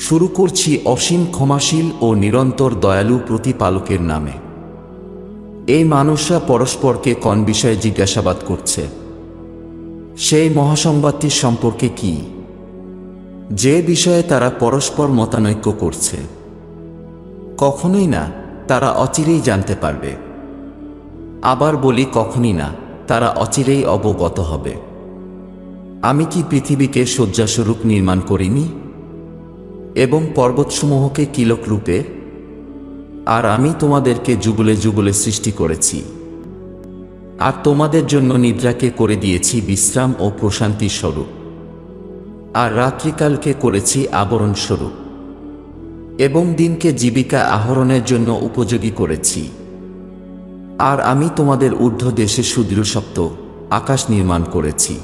শুরু করছি অসীম ক্ষমাশীল ও নিরন্তর দয়ালু প্রতিপালকের নামে। এই মানুষরা পরস্পরকে কোন বিষয়ে জিজ্ঞাসাবাদ করছে? সেই মহাসংবাদটির সম্পর্কে কি, যে বিষয়ে তারা পরস্পর মতানৈক্য করছে? কখনোই না, তারা অচিরেই জানতে পারবে। আবার বলি, কখনই না, তারা অচিরেই অবগত হবে। আমি কি পৃথিবীকে শয্যাস্বরূপ নির্মাণ করিনি, এবং পর্বতসমূহকে কিলক রূপে? আর আমি তোমাদেরকে যুগলে যুগলে সৃষ্টি করেছি, আর তোমাদের জন্য নিদ্রাকে করে দিয়েছি বিশ্রাম ও প্রশান্তির স্বরূপ, আর রাত্রিকালকে করেছি আবরণ স্বরূপ, এবং দিনকে জীবিকা আহরণের জন্য উপযোগী করেছি। আর আমি তোমাদের ঊর্ধ্ব দেশে সুদৃঢ়শক্ত আকাশ নির্মাণ করেছি।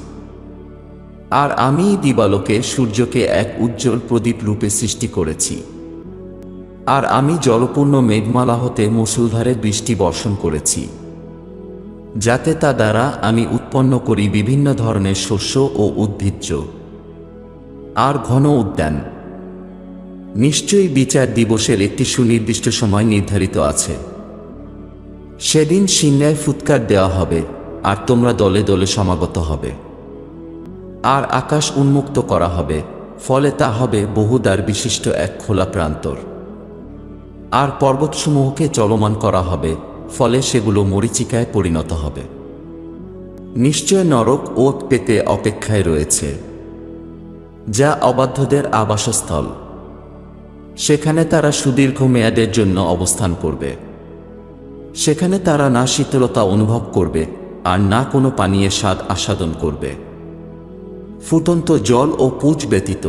আর আমি দিবালোকে সূর্যকে এক উজ্জ্বল প্রদীপ রূপে সৃষ্টি করেছি। আর আমি জলপূর্ণ মেঘমালা হতে মুষলধারে বৃষ্টি বর্ষণ করেছি, যাতে তা দ্বারা আমি উৎপন্ন করি বিভিন্ন ধরনের শস্য ও উদ্ভিজ্জ আর ঘন উদ্যান। নিশ্চয়ই বিচার দিবসের একটি সুনির্দিষ্ট সময় নির্ধারিত আছে। সেদিন সিংহায় ফুৎকার দেওয়া হবে, আর তোমরা দলে দলে সমাগত হবে। আর আকাশ উন্মুক্ত করা হবে, ফলে তা হবে বহুদ্বার বিশিষ্ট এক খোলা প্রান্তর। আর পর্বতসমূহকে চলমান করা হবে, ফলে সেগুলো মরীচিকায় পরিণত হবে। নিশ্চয় নরক ওত পেতে অপেক্ষায় রয়েছে, যা অবাধ্যদের আবাসস্থল। সেখানে তারা সুদীর্ঘ মেয়াদের জন্য অবস্থান করবে। সেখানে তারা না শীতলতা অনুভব করবে, আর না কোনো পানীয়ের স্বাদ আস্বাদন করবে, ফুটন্ত জল ও পুজ ব্যতীত।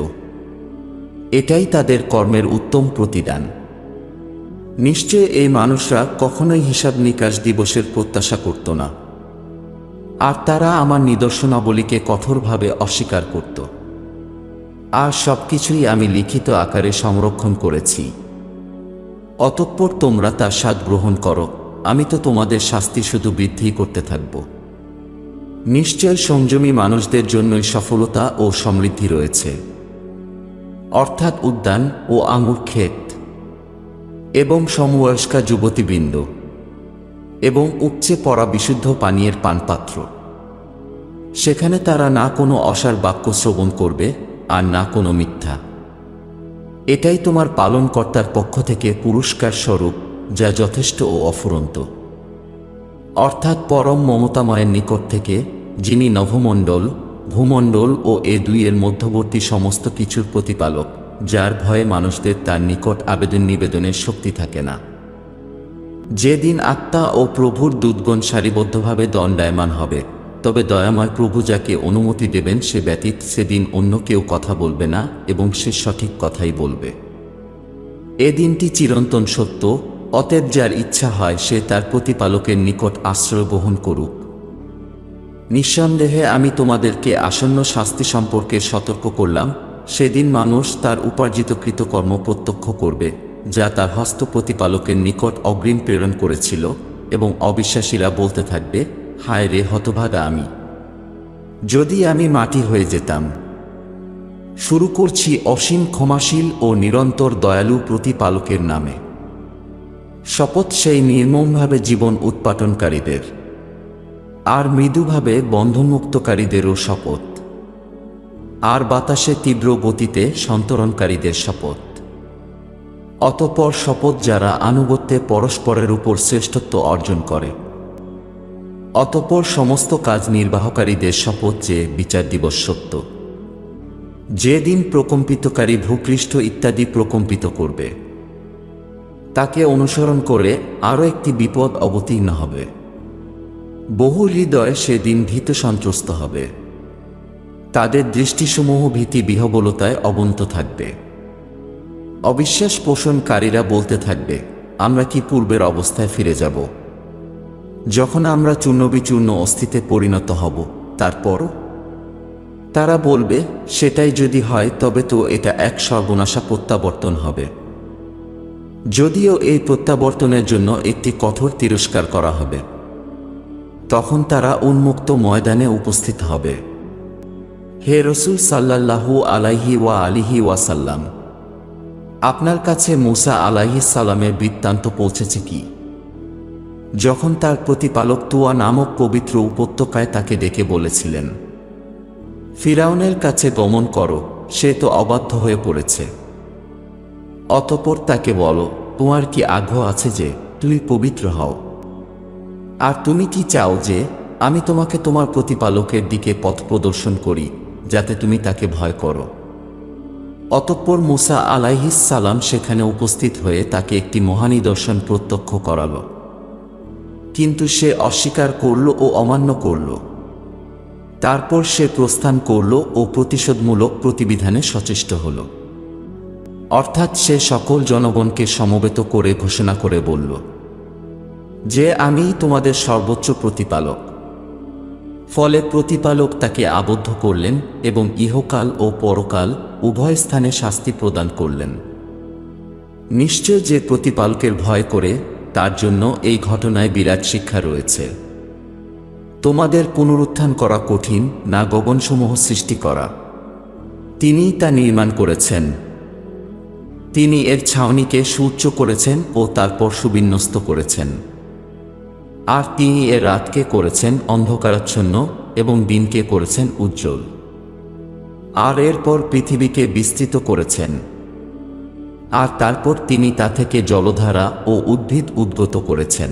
এটাই তাদের কর্মের উত্তম প্রতিদান। নিশ্চয় এই মানুষরা কখনোই হিসাব নিকাশ দিবসের প্রত্যাশা করত না, আর তারা আমার নিদর্শনাবলীকে কঠোরভাবে অস্বীকার করত। আর সবকিছুই আমি লিখিত আকারে সংরক্ষণ করেছি। অতঃপর তোমরা তার স্বাদ গ্রহণ করো, আমি তো তোমাদের শাস্তি শুধু বৃদ্ধি করতে থাকব। নিশ্চয় সংযমী মানুষদের জন্যই সফলতা ও সমৃদ্ধি রয়েছে, অর্থাৎ উদ্যান ও আঙুর ক্ষেত, এবং সমবয়স্কা যুবতীবৃন্দ, এবং উপচে পড়া বিশুদ্ধ পানীয়ের পানপাত্র। সেখানে তারা না কোনো অসার বাক্য শ্রবণ করবে, আর না কোনো মিথ্যা। এটাই তোমার পালনকর্তার পক্ষ থেকে পুরস্কার স্বরূপ, যা যথেষ্ট ও অফুরন্ত, অর্থাৎ পরম মমতাময়ের নিকট থেকে, যিনি নভমণ্ডল, ভূমণ্ডল ও এ দুইয়ের মধ্যবর্তী সমস্ত কিছুর প্রতিপালক, যার ভয়ে মানুষদের তার নিকট আবেদন নিবেদনের শক্তি থাকে না। যেদিন আত্মা ও প্রভুর দূতগণ সারিবদ্ধভাবে দণ্ডায়মান হবে, তবে দয়াময় প্রভু যাকে অনুমতি দেবেন সে ব্যতীত সেদিন অন্য কেউ কথা বলবে না, এবং সে সঠিক কথাই বলবে। এ দিনটি চিরন্তন সত্য, অতএব যার ইচ্ছা হয় সে তার প্রতিপালকের নিকট আশ্রয় গ্রহণ করুক। নিঃসন্দেহে আমি তোমাদেরকে আসন্ন শাস্তি সম্পর্কে সতর্ক করলাম। সেদিন মানুষ তার উপার্জিত কৃতকর্ম প্রত্যক্ষ করবে, যা তার হস্ত প্রতিপালকের নিকট অগ্রিম প্রেরণ করেছিল, এবং অবিশ্বাসীরা বলতে থাকবে, হায় রে হতভাগা আমি, যদি আমি মাটি হয়ে যেতাম। শুরু করছি অসীম ক্ষমাশীল ও নিরন্তর দয়ালু প্রতিপালকের নামে। শপথ সেই নির্মমভাবে জীবন উৎপাটনকারীদের, আর মৃদুভাবে বন্ধনমুক্তকারীদেরও শপথ, আর বাতাসে তীব্র গতিতে সন্তরণকারীদের শপথ। অতঃপর শপথ যারা আনুগত্যে পরস্পরের উপর শ্রেষ্ঠত্ব অর্জন করে। অতঃপর সমস্ত কাজ নির্বাহকারীদের শপথ যে বিচার দিবস সত্য, যেদিন প্রকম্পিতকারী ভূপৃষ্ঠ ইত্যাদি প্রকম্পিত করবে। তাকে অনুসরণ করে আরও একটি বিপদ অবতীর্ণ হবে। বহু হৃদয় সেদিন ভীত সন্ত্রস্ত হবে। তাদের দৃষ্টিসমূহ ভীতি বিহবলতায় অবন্ত থাকবে। অবিশ্বাস পোষণকারীরা বলতে থাকবে, আমরা কি পূর্বের অবস্থায় ফিরে যাব, যখন আমরা চূর্ণবিচূর্ণ অস্থিতে পরিণত হব? তারপর তারা বলবে, সেটাই যদি হয় তবে তো এটা এক সর্বনাশা প্রত্যাবর্তন হবে। যদিও এই প্রত্যাবর্তনের জন্য একটি কঠোর তিরস্কার করা হবে। তখন তারা উন্মুক্ত ময়দানে উপস্থিত হবে। হে রসূল সাল্লাল্লাহু আলাইহি ওয়া আলিহি ওয়াসাল্লাম, আপনার কাছে মূসা আলাইহিস সালামের বৃত্তান্ত পৌঁছেছে কি? যখন তার প্রতিপালক তুয়া নামক পবিত্র উপত্যকায় তাকে ডেকে বলেছিলেন, ফিরাউনের কাছে গমন করো, সে তো অবাধ্য হয়ে পড়েছে। অতঃপর তাকে বলো, তোমার কি আগ্রহ আছে যে তুমি পবিত্র হও? আর তুমি কি চাও যে আমি তোমাকে তোমার প্রতিপালকের দিকে পথ প্রদর্শন করি, যাতে তুমি তাকে ভয় করো? অতঃপর মূসা আলাইহিস সালাম সেখানে উপস্থিত হয়ে তাকে একটি মহানিদর্শন প্রত্যক্ষ করাল, কিন্তু সে অস্বীকার করল ও অমান্য করল। তারপর সে প্রস্থান করল ও প্রতিশোধমূলক প্রতিবিধানে সচেষ্ট হল, অর্থাৎ সে সকল জনগণকে সমবেত করে ঘোষণা করে বলল যে আমিই তোমাদের সর্বোচ্চ প্রতিপালক। ফলে প্রতিপালক তাকে আবদ্ধ করলেন এবং ইহকাল ও পরকাল উভয় স্থানে শাস্তি প্রদান করলেন। নিশ্চয় যে প্রতিপালকের ভয় করে তার জন্য এই ঘটনায় বিরাট শিক্ষা রয়েছে। তোমাদের পুনরুত্থান করা কঠিন না গগনসমূহ সৃষ্টি করা? তিনিই তা নির্মাণ করেছেন। তিনি এর ছাউনিকে সুউচ্চ করেছেন ও তারপর সুবিন্যস্ত করেছেন। আর তিনি এর রাতকে করেছেন অন্ধকারাচ্ছন্ন এবং দিনকে করেছেন উজ্জ্বল। আর এরপর পৃথিবীকে বিস্তৃত করেছেন। আর তারপর তিনি তা থেকে জলধারা ও উদ্ভিদ উদ্গত করেছেন।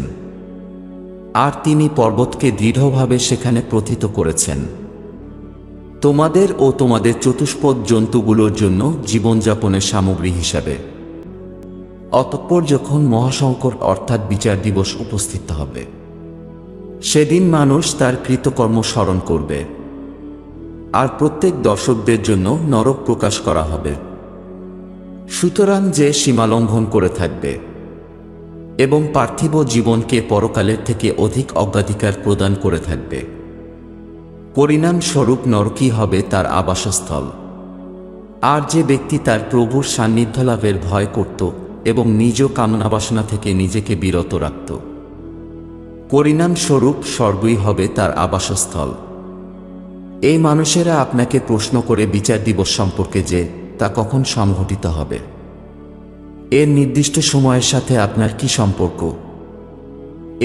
আর তিনি পর্বতকে দৃঢ়ভাবে সেখানে প্রথিত করেছেন, তোমাদের ও তোমাদের চতুষ্পদ জন্তুগুলোর জন্য জীবনযাপনের সামগ্রী হিসাবে। অতঃপর যখন মহাসংকট অর্থাৎ বিচার দিবস উপস্থিত হবে, সেদিন মানুষ তার কৃতকর্ম স্মরণ করবে। আর প্রত্যেক দর্শকদের জন্য নরক প্রকাশ করা হবে। সুতরাং যে সীমালঙ্ঘন করে থাকবে এবং পার্থিব জীবনকে পরকালের থেকে অধিক অগ্রাধিকার প্রদান করে থাকবে, পরিণামস্বরূপ নরকই হবে তার আবাসস্থল। আর যে ব্যক্তি তার প্রভুর সান্নিধ্য লাভের ভয় করত এবং নিজ কামনাবাসনা থেকে নিজেকে বিরত রাখত, পরিণামস্বরূপ স্বর্গই হবে তার আবাসস্থল। এই মানুষেরা আপনাকে প্রশ্ন করে বিচার দিবস সম্পর্কে যে তা কখন সংঘটিত হবে, এর নির্দিষ্ট সময়ের সাথে আপনার কি সম্পর্ক?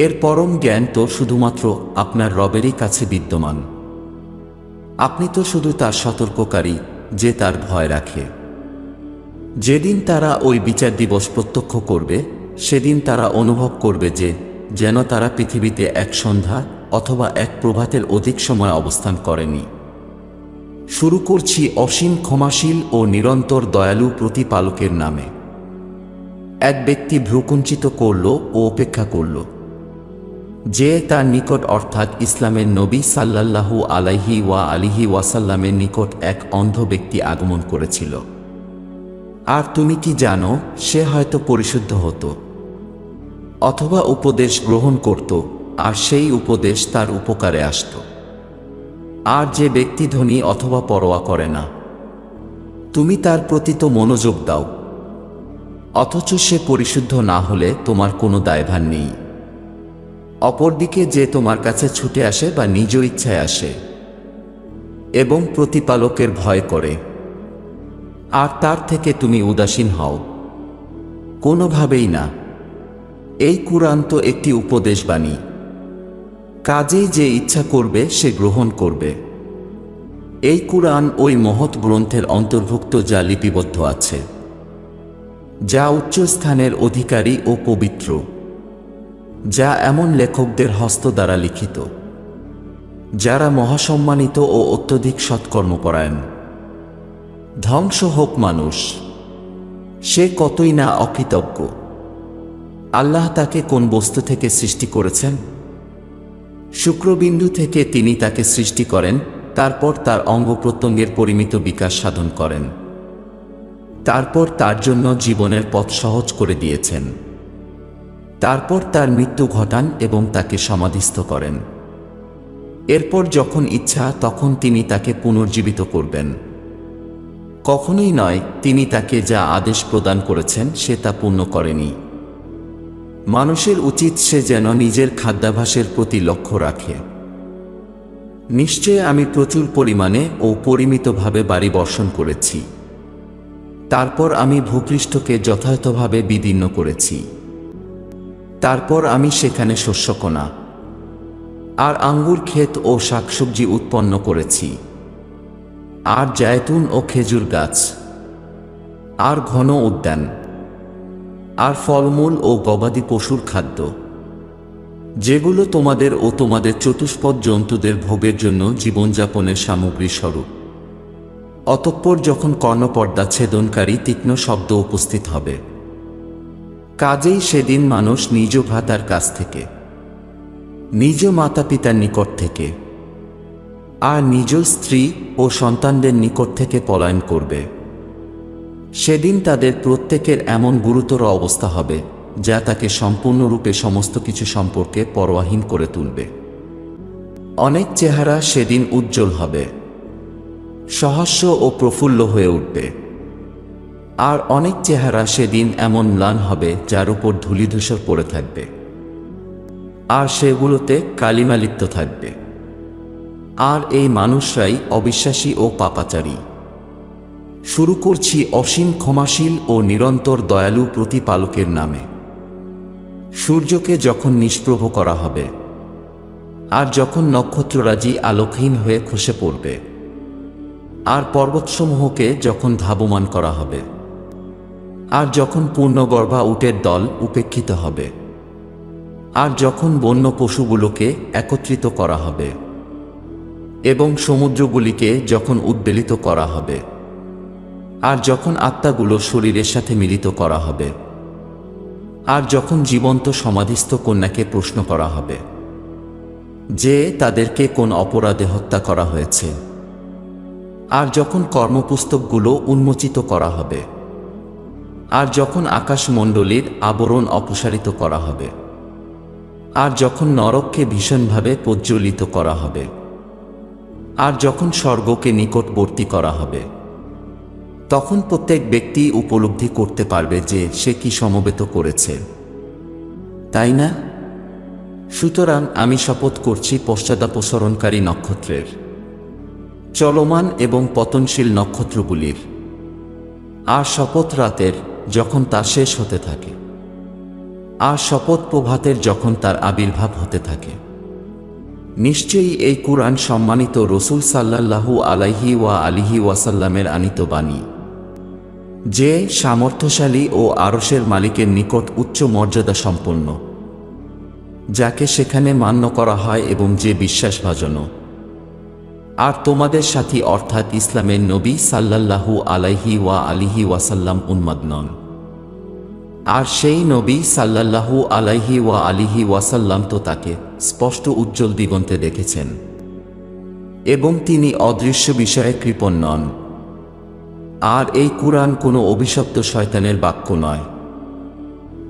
এর পরম জ্ঞান তো শুধুমাত্র আপনার রবেরই কাছে বিদ্যমান। আপনি তো শুধু তার সতর্ককারী যে তার ভয় রাখে। যেদিন তারা ওই বিচার দিবস প্রত্যক্ষ করবে, সেদিন তারা অনুভব করবে যে যেন তারা পৃথিবীতে এক সন্ধ্যা অথবা এক প্রভাতের অধিক সময় অবস্থান করেনি। শুরু করছি অসীম ক্ষমাশীল ও নিরন্তর দয়ালু প্রতিপালকের নামে। এক ব্যক্তি ভ্রুকুঞ্চিত করল ও অপেক্ষা করল যে তার নিকট অর্থাৎ ইসলামের নবী সাল্লাল্লাহু আলাইহি ওয়াসাল্লামের নিকট এক অন্ধ ব্যক্তি আগমন করেছিল। আর তুমি কি জানো, সে হয়তো পরিশুদ্ধ হতো অথবা উপদেশ গ্রহণ করত, আর সেই উপদেশ তার উপকারে আসত। আর যে ব্যক্তি ধনী অথবা পরোয়া করে না, তুমি তার প্রতি তো মনোযোগ দাও, অথচ সে পরিশুদ্ধ না হলে তোমার কোনো দায়ভার নেই। অপরদিকে যে তোমার কাছে ছুটে আসে বা নিজ ইচ্ছায় আসে এবং প্রতিপালকের ভয় করে, আর তার থেকে তুমি উদাসীন হও, কোনোভাবেই না। এই কুরআন তো একটি উপদেশবাণী, কাজেই যে ইচ্ছা করবে সে গ্রহণ করবে। এই কুরআন ওই মহৎ গ্রন্থের অন্তর্ভুক্ত যা লিপিবদ্ধ আছে, যা উচ্চ স্থানের অধিকারী ও পবিত্র, যা এমন লেখকদের হস্ত দ্বারা লিখিত যারা মহাসম্মানিত ও অত্যধিক সৎকর্মপরায়ণ। ধ্বংস হোক মানুষ, সে কতই না অকৃতজ্ঞ। আল্লাহ তাকে কোন বস্তু থেকে সৃষ্টি করেছেন? শুক্রবিন্দু থেকে তিনি তাকে সৃষ্টি করেন, তারপর তার অঙ্গ প্রত্যঙ্গের পরিমিত বিকাশ সাধন করেন, তারপর তার জন্য জীবনের পথ সহজ করে দিয়েছেন, তারপর তার মৃত্যু ঘটান এবং তাকে সমাধিস্থ করেন। এরপর যখন ইচ্ছা তখন তিনি তাকে পুনর্জীবিত করবেন। কখনোই নয় তিনি তাকে যা আদেশ প্রদান করেছেন সে তা পূর্ণ করেনি। মানুষের উচিত সে যেন নিজের খাদ্যাভ্যাসের প্রতি লক্ষ্য রাখে। নিশ্চয় আমি প্রচুর পরিমাণে ও পরিমিতভাবে বাড়ি বর্ষণ করেছি, তারপর আমি ভূপৃষ্ঠকে যথাযথভাবে বিদীর্ণ করেছি। তারপর আমি সেখানে শস্যকণা আর আঙ্গুর ক্ষেত ও শাকসবজি উৎপন্ন করেছি, আর জায়তুন ও খেজুর গাছ, আর ঘন উদ্যান, আর ফলমূল ও গবাদি পশুর খাদ্য, যেগুলো তোমাদের ও তোমাদের চতুষ্পদ জন্তুদের ভোগের জন্য জীবনযাপনের সামগ্রী স্বরূপ। অতঃপর যখন কর্ণপর্দা ছেদনকারী তীক্ষ্ণ শব্দ উপস্থিত হবে, কাজেই সেদিন মানুষ নিজ ভ্রাতার কাছ থেকে, নিজ মাতা পিতার নিকট থেকে, আর নিজ স্ত্রী ও সন্তানদের নিকট থেকে পলায়ন করবে। সেদিন তাদের প্রত্যেকের এমন গুরুতর অবস্থা হবে যা তাকে সম্পূর্ণরূপে সমস্ত কিছু সম্পর্কে পরোয়াহীন করে তুলবে। অনেক চেহারা সেদিন উজ্জ্বল হবে, সহাস্য ও প্রফুল্ল হয়ে উঠবে, আর অনেক চেহারা সেদিন এমন ম্লান হবে যার উপর ধূলিধূসর পড়ে থাকবে, আর সেগুলোতে কালিমা লিপ্ত থাকবে। আর এই মানুষরাই অবিশ্বাসী ও পাপাচারী। শুরু করছি অসীম ক্ষমাশীল ও নিরন্তর দয়ালু প্রতিপালকের নামে। সূর্যকে যখন নিষ্প্রভ করা হবে, আর যখন নক্ষত্ররাজি আলোকহীন হয়ে খসে পড়বে, আর পর্বতসমূহকে যখন ধাবমান করা হবে, আর যখন পূর্ণগর্ভা উটের দল উপেক্ষিত হবে, আর যখন বন্য পশুগুলোকে একত্রিত করা হবে, এবং সমুদ্রগুলিকে যখন উদ্বেলিত করা হবে, আর যখন আত্মাগুলো শরীরের সাথে মিলিত করা হবে, আর যখন জীবন্ত সমাধিস্থ কন্যাকে প্রশ্ন করা হবে যে তাদেরকে কোন অপরাধে হত্যা করা হয়েছে, আর যখন কর্মপুস্তকগুলো উন্মোচিত করা হবে, আর যখন আকাশমণ্ডলীর আবরণ অপসারিত করা হবে, আর যখন নরককে ভীষণভাবে প্রজ্বলিত করা হবে, আর যখন স্বর্গকে নিকটবর্তী করা হবে, তখন প্রত্যেক ব্যক্তি উপলব্ধি করতে পারবে যে সে কি সমবেত করেছে, তাই না? সুতরাং আমি শপথ করছি পশ্চাদাপসরণকারী নক্ষত্রের, চলমান এবং পতনশীল নক্ষত্রগুলির, আর শপথ রাতের যখন তা শেষ হতে থাকে, আর শপথ প্রভাতের যখন তার আবির্ভাব হতে থাকে। নিশ্চয়ই এই কুরআন সম্মানিত রসূল সাল্লাল্লাহু আলাইহি ওয়া আলিহি ওয়াসাল্লামের আনিত বাণী, যে সামর্থ্যশালী ও আরশের মালিকের নিকট উচ্চ মর্যাদা সম্পন্ন, যাকে সেখানে মান্য করা হয় এবং যে বিশ্বাসভাজন, আর তোমাদের সাথী অর্থাৎ ইসলামের নবী সাল্লাল্লাহু আলাইহি ওয়া আলিহি ওয়াসাল্লাম উন্মাদ নন। আর সেই নবী সাল্লাল্লাহু আলাইহি ওয়া আলিহি ওয়াসাল্লাম তো তাকে স্পষ্ট উজ্জ্বল দিগন্তে দেখেছেন, এবং তিনি অদৃশ্য বিষয়ে কৃপণ নন। আর এই কুরআন কোনো অভিশপ্ত শয়তানের বাক্য নয়।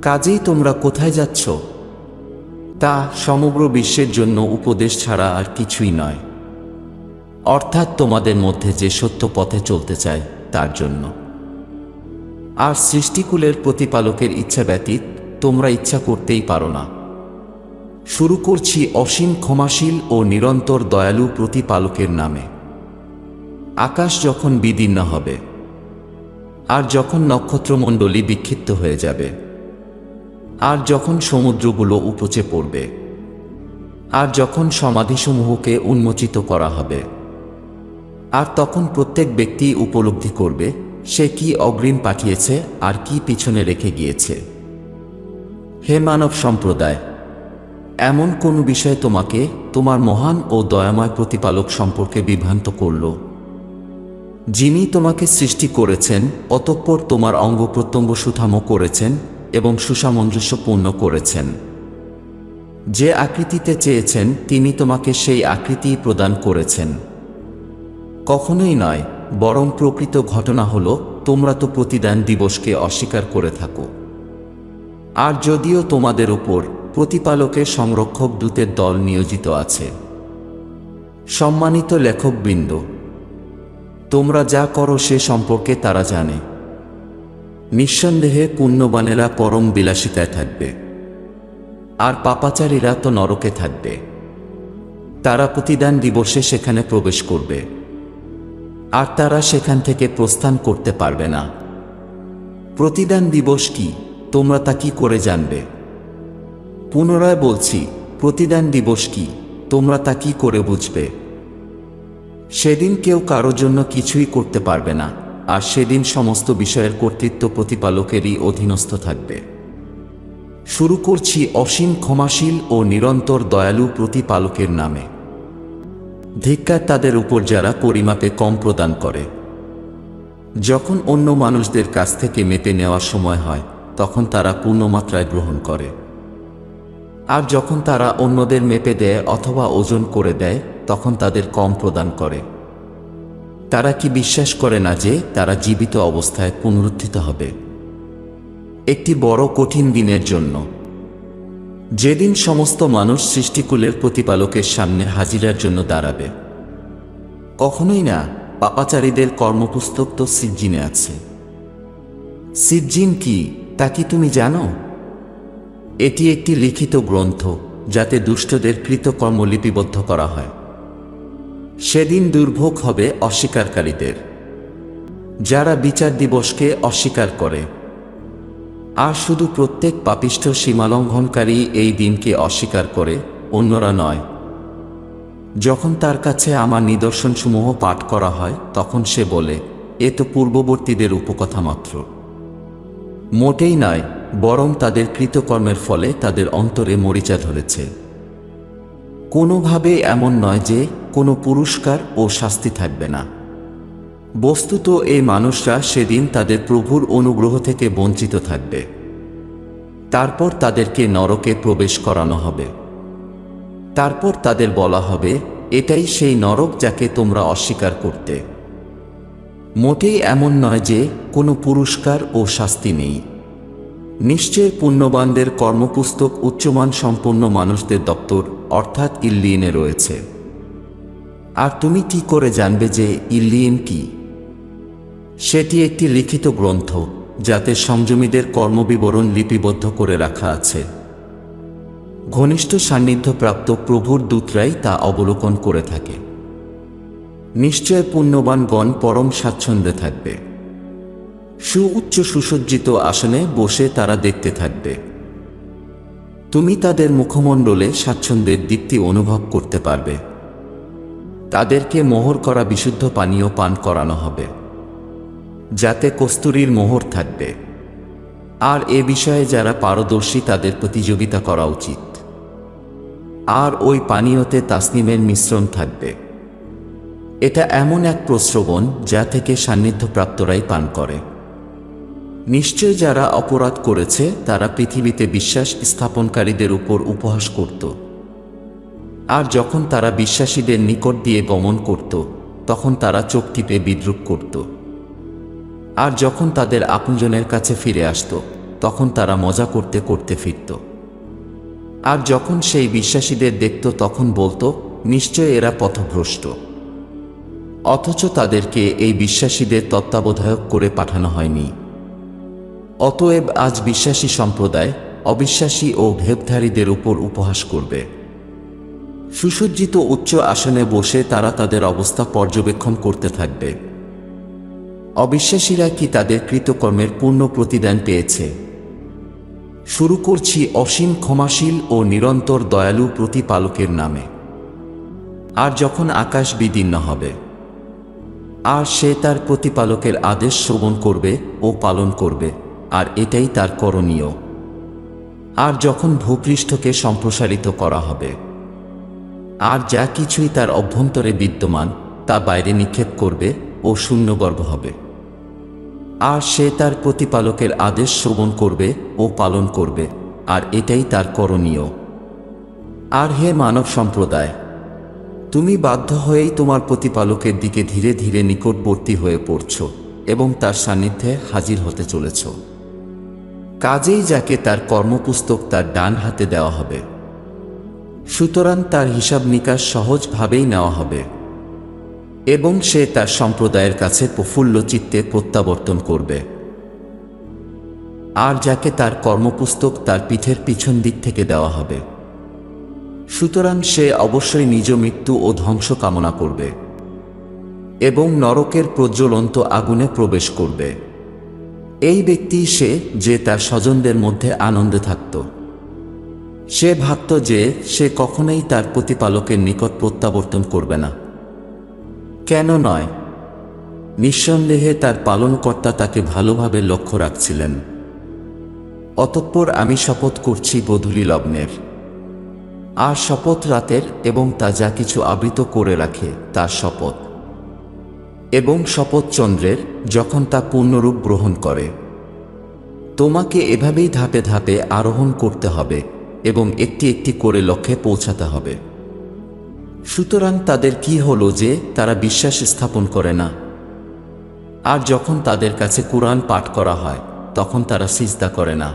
কাজেই তোমরা কোথায় যাচ্ছ? তা সমগ্র বিশ্বের জন্য উপদেশ ছাড়া আর কিছুই নয়, অর্থাৎ তোমাদের মধ্যে যে সত্য পথে চলতে চায় তার জন্য। আর সৃষ্টিকুলের প্রতিপালকের ইচ্ছা ব্যতীত তোমরা ইচ্ছা করতেই পারো না। শুরু করছি অসীম ক্ষমাশীল ও নিরন্তর দয়ালু প্রতিপালকের নামে। আকাশ যখন বিদীর্ণ হবে, আর যখন নক্ষত্রমণ্ডলী বিক্ষিপ্ত হয়ে যাবে, আর যখন সমুদ্রগুলো উপচে পড়বে, আর যখন সমাধিসমূহকে উন্মোচিত করা হবে, আর তখন প্রত্যেক ব্যক্তি উপলব্ধি করবে সে কি অগ্রিম পাঠিয়েছে আর কি পিছনে রেখে গিয়েছে। হে মানব সম্প্রদায়, এমন কোন বিষয় তোমাকে তোমার মহান ও দয়াময় প্রতিপালক সম্পর্কে বিভ্রান্ত করল, যিনি তোমাকে সৃষ্টি করেছেন, অতঃপর তোমার অঙ্গ প্রত্যঙ্গ সুঠাম করেছেন এবং সুসামঞ্জস্যপূর্ণ করেছেন। যে আকৃতিতে চেয়েছেন তিনি তোমাকে সেই আকৃতি প্রদান করেছেন। কখনোই নয়, বরং প্রকৃত ঘটনা হল তোমরা তো প্রতিদান দিবসকে অস্বীকার করে থাকো। আর যদিও তোমাদের উপর প্রতিপালকের সংরক্ষক দূতের দল নিয়োজিত আছে। সম্মানিত লেখকবৃন্দ, তোমরা যা করো সে সম্পর্কে তারা জানে। নিঃসন্দেহে পুণ্যবানেরা পরম বিলাসিতায় থাকবে, আর পাপাচারীরা তো নরকে থাকবে। তারা প্রতিদান দিবসে সেখানে প্রবেশ করবে, আর তারা সেখান থেকে প্রস্থান করতে পারবে না। প্রতিদান দিবস কি, তোমরা তা কি করে জানবে? পুনরায় বলছি, প্রতিদান দিবস কি, তোমরা তা কি করে বুঝবে? সেদিন কেউ কারোর জন্য কিছুই করতে পারবে না, আর সেদিন সমস্ত বিষয়ের কর্তৃত্ব প্রতিপালকেরই অধীনস্থ থাকবে। শুরু করছি অসীম ক্ষমাশীল ও নিরন্তর দয়ালু প্রতিপালকের নামে। ধিক্কার তাদের উপর যারা পরিমাপে কম প্রদান করে। যখন অন্য মানুষদের কাছ থেকে মেপে নেওয়ার সময় হয়, তখন তারা পূর্ণমাত্রায় গ্রহণ করে। আর যখন তারা অন্যদের মেপে দেয় অথবা ওজন করে দেয়, তখন তাদের কম প্রদান করে। তারা কি বিশ্বাস করে না যে তারা জীবিত অবস্থায় পুনরুত্থিত হবে একটি বড় কঠিন দিনের জন্য, যেদিন সমস্ত মানুষ সৃষ্টিকুলের প্রতিপালকের সামনে হাজিরার জন্য দাঁড়াবে? কখনোই না। পাপাচারীদের কর্মপুস্তক তো সিজ্জিনে আছে। সিজ্জিন কি, তা কি তুমি জানো? এটি একটি লিখিত গ্রন্থ, যাতে দুষ্টদের কৃতকর্ম লিপিবদ্ধ করা হয়। সেদিন দুর্ভোগ হবে অস্বীকারীদের, যারা বিচার দিবসকে অস্বীকার করে। আর শুধু প্রত্যেক পাপিষ্ঠ সীমালঙ্ঘনকারী এই দিনকে অস্বীকার করে, অন্যরা নয়। যখন তার কাছে আমার নিদর্শনসমূহ পাঠ করা হয়, তখন সে বলে, এ তো পূর্ববর্তীদের উপকথা মাত্র। মোটেই নয়, বরং তাদের কৃতকর্মের ফলে তাদের অন্তরে মরিচা ধরেছে। কোনোভাবে এমন নয় যে কোনো পুরস্কার ও শাস্তি থাকবে না। বস্তুত এই মানুষরা সেদিন তাদের প্রভুর অনুগ্রহ থেকে বঞ্চিত থাকবে। তারপর তাদেরকে নরকে প্রবেশ করানো হবে। তারপর তাদের বলা হবে, এটাই সেই নরক যাকে তোমরা অস্বীকার করতে। মোটেই এমন নয় যে কোনো পুরস্কার ও শাস্তি নেই। নিশ্চয় পুণ্যবানদের কর্মপুস্তক উচ্চমান সম্পন্ন মানুষদের দপ্তর অর্থাৎ ইল্লিয়িনে রয়েছে। আর তুমি কি করে জানবে যে ইল্লিয়িন কি? সেটি একটি লিখিত গ্রন্থ, যাতে সংযমীদের কর্মবিবরণ লিপিবদ্ধ করে রাখা আছে। ঘনিষ্ঠ সান্নিধ্যপ্রাপ্ত প্রভুর দূতরাই তা অবলোকন করে থাকে। নিশ্চয় পুণ্যবানগণ পরম স্বাচ্ছন্দ্যে থাকবে। সুউচ্চ সুসজ্জিত আসনে বসে তারা দেখতে থাকবে। তুমি তাদের মুখমণ্ডলে স্বাচ্ছন্দ্যের দীপ্তি অনুভব করতে পারবে। তাদেরকে মোহর করা বিশুদ্ধ পানীয় পান করানো হবে, যাতে কস্তুরীর মোহর থাকবে। আর এ বিষয়ে যারা পারদর্শী তাদের প্রতিযোগিতা করা উচিত। আর ওই পানীয়তে তাসনিমের মিশ্রণ থাকবে। এটা এমন এক প্রস্রবণ যা থেকে সান্নিধ্যপ্রাপ্তরাই পান করে। নিশ্চয় যারা অপরাধ করেছে তারা পৃথিবীতে বিশ্বাস স্থাপনকারীদের উপর উপহাস করত। আর যখন তারা বিশ্বাসীদের নিকট দিয়ে গমন করত, তখন তারা চোখ টিপে বিদ্রূপ করত। আর যখন তাদের আপনজনের কাছে ফিরে আসত, তখন তারা মজা করতে করতে ফিরত। আর যখন সেই বিশ্বাসীদের দেখত, তখন বলতো, নিশ্চয় এরা পথভ্রষ্ট। অথচ তাদেরকে এই বিশ্বাসীদের তত্ত্বাবধায়ক করে পাঠানো হয়নি। অতএব আজ বিশ্বাসী সম্প্রদায় অবিশ্বাসী ও ভেদধারীদের উপর উপহাস করবে। সুসজ্জিত উচ্চ আসনে বসে তারা তাদের অবস্থা পর্যবেক্ষণ করতে থাকবে। অবিশ্বাসীরা কি তাদের কৃতকর্মের পূর্ণ প্রতিদান পেয়েছে? শুরু করছি অসীম ক্ষমাশীল ও নিরন্তর দয়ালু প্রতিপালকের নামে। আর যখন আকাশ বিদীর্ণ হবে, আর সে তার প্রতিপালকের আদেশ শ্রবণ করবে ও পালন করবে, আর এটাই তার করণীয়। আর যখন ভূপৃষ্ঠকে সম্প্রসারিত করা হবে, আর যা কিছুই তার অভ্যন্তরে বিদ্যমান তা বাইরে নিক্ষেপ করবে ও শূন্যগর্ভ হবে। আর সে তার প্রতিপালকের আদেশ শ্রবণ করবে ও পালন করবে, আর এটাই তার করণীয়। আর হে মানব সম্প্রদায়, তুমি বাধ্য হয়েই তোমার প্রতিপালকের দিকে ধীরে ধীরে নিকটবর্তী হয়ে পড়ছ এবং তার সান্নিধ্যে হাজির হতে চলেছ। কাজেই যাকে তার কর্মপুস্তক তার ডান হাতে দেওয়া হবে, সুতরাং তার হিসাব নিকাশ সহজভাবেই নেওয়া হবে এবং সে তার সম্প্রদায়ের কাছে প্রফুল্ল চিত্তে প্রত্যাবর্তন করবে। আর যাকে তার কর্মপুস্তক তার পিঠের পিছন দিক থেকে দেওয়া হবে, সুতরাং সে অবশ্যই নিজ মৃত্যু ও ধ্বংস কামনা করবে এবং নরকের প্রজ্বলন্ত আগুনে প্রবেশ করবে। এই ব্যক্তি সে যে তার স্বজনদের মধ্যে আনন্দে থাকত। সে ভাবত যে সে কখনোই তার প্রতিপালকের নিকট প্রত্যাবর্তন করবে না। কেন নয়? নিঃসন্দেহে তার পালনকর্তা তাকে ভালোভাবে লক্ষ্য রাখছিলেন। অতঃপর আমি শপথ করছি গোধূলি লগ্নের, আর শপথ রাতের, এবং তা যা কিছু আবৃত করে রাখে তার শপথ, এবং শপথ চন্দ্রের যখন তা পূর্ণরূপ গ্রহণ করে। তোমাকে এভাবেই ধাপে ধাপে আরোহণ করতে হবে এবং একটি একটি করে লক্ষ্যে পৌঁছাতে হবে। সুতরাং তাদের কি হলো যে তারা বিশ্বাস স্থাপন করে না, আর যখন তাদের কাছে কুরআন পাঠ করা হয় তখন তারা সিজদা করে না,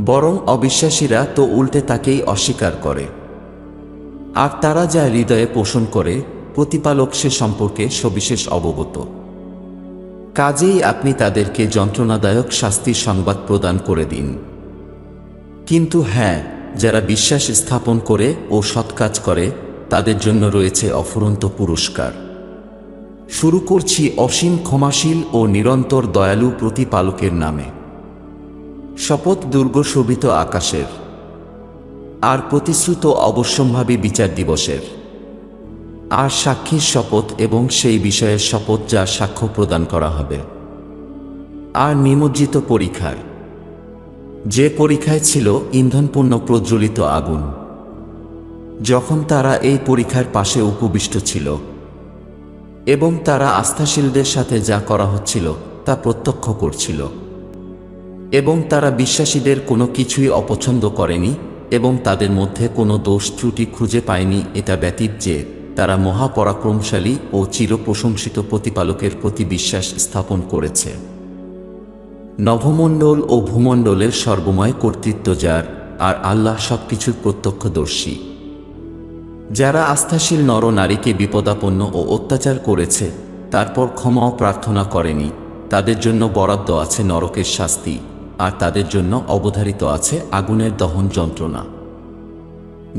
বরং অবিশ্বাসীরা তো উল্টে তাকেই অস্বীকার করে। আর তারা যা হৃদয়ে পোষণ করে প্রতিপালক সে সম্পর্কে সবিশেষ অবগত। কাজেই আপনি তাদেরকে যন্ত্রণাদায়ক শাস্তির সংবাদ প্রদান করে দিন। কিন্তু হ্যাঁ, যারা বিশ্বাস স্থাপন করে ও সৎকাজ করে তাদের জন্য রয়েছে অফুরন্ত পুরস্কার। শুরু করছি অসীম ক্ষমাশীল ও নিরন্তর দয়ালু প্রতিপালকের নামে। শপথ দুর্গ শোভিত আকাশের, আর প্রতিশ্রুত অবশ্যম্ভাবী বিচার দিবসের, আর সাক্ষীর শপথ এবং সেই বিষয়ের শপথ যা সাক্ষ্য প্রদান করা হবে, আর নিমজ্জিত পরীক্ষার, যে পরীক্ষায় ছিল ইন্ধনপূর্ণ প্রজ্বলিত আগুন, যখন তারা এই পরীক্ষার পাশে উপবিষ্ট ছিল এবং তারা আস্থাশীলদের সাথে যা করা হচ্ছিল তা প্রত্যক্ষ করছিল, এবং তারা বিশ্বাসীদের কোনো কিছুই অপছন্দ করেনি এবং তাদের মধ্যে কোনো দোষ ত্রুটি খুঁজে পায়নি, এটা ব্যতীত যে তারা মহাপরাক্রমশালী ও চিরপ্রশংসিত প্রতিপালকের প্রতি বিশ্বাস স্থাপন করেছে। নভমণ্ডল ও ভূমণ্ডলের সর্বময় কর্তৃত্ব যার, আর আল্লাহ সবকিছুর প্রত্যক্ষদর্শী। যারা আস্থাশীল নর নারীকে বিপদাপন্ন ও অত্যাচার করেছে তারপর ক্ষমাও প্রার্থনা করেনি, তাদের জন্য বরাদ্দ আছে নরকের শাস্তি, আর তাদের জন্য অবধারিত আছে আগুনের দহন যন্ত্রণা।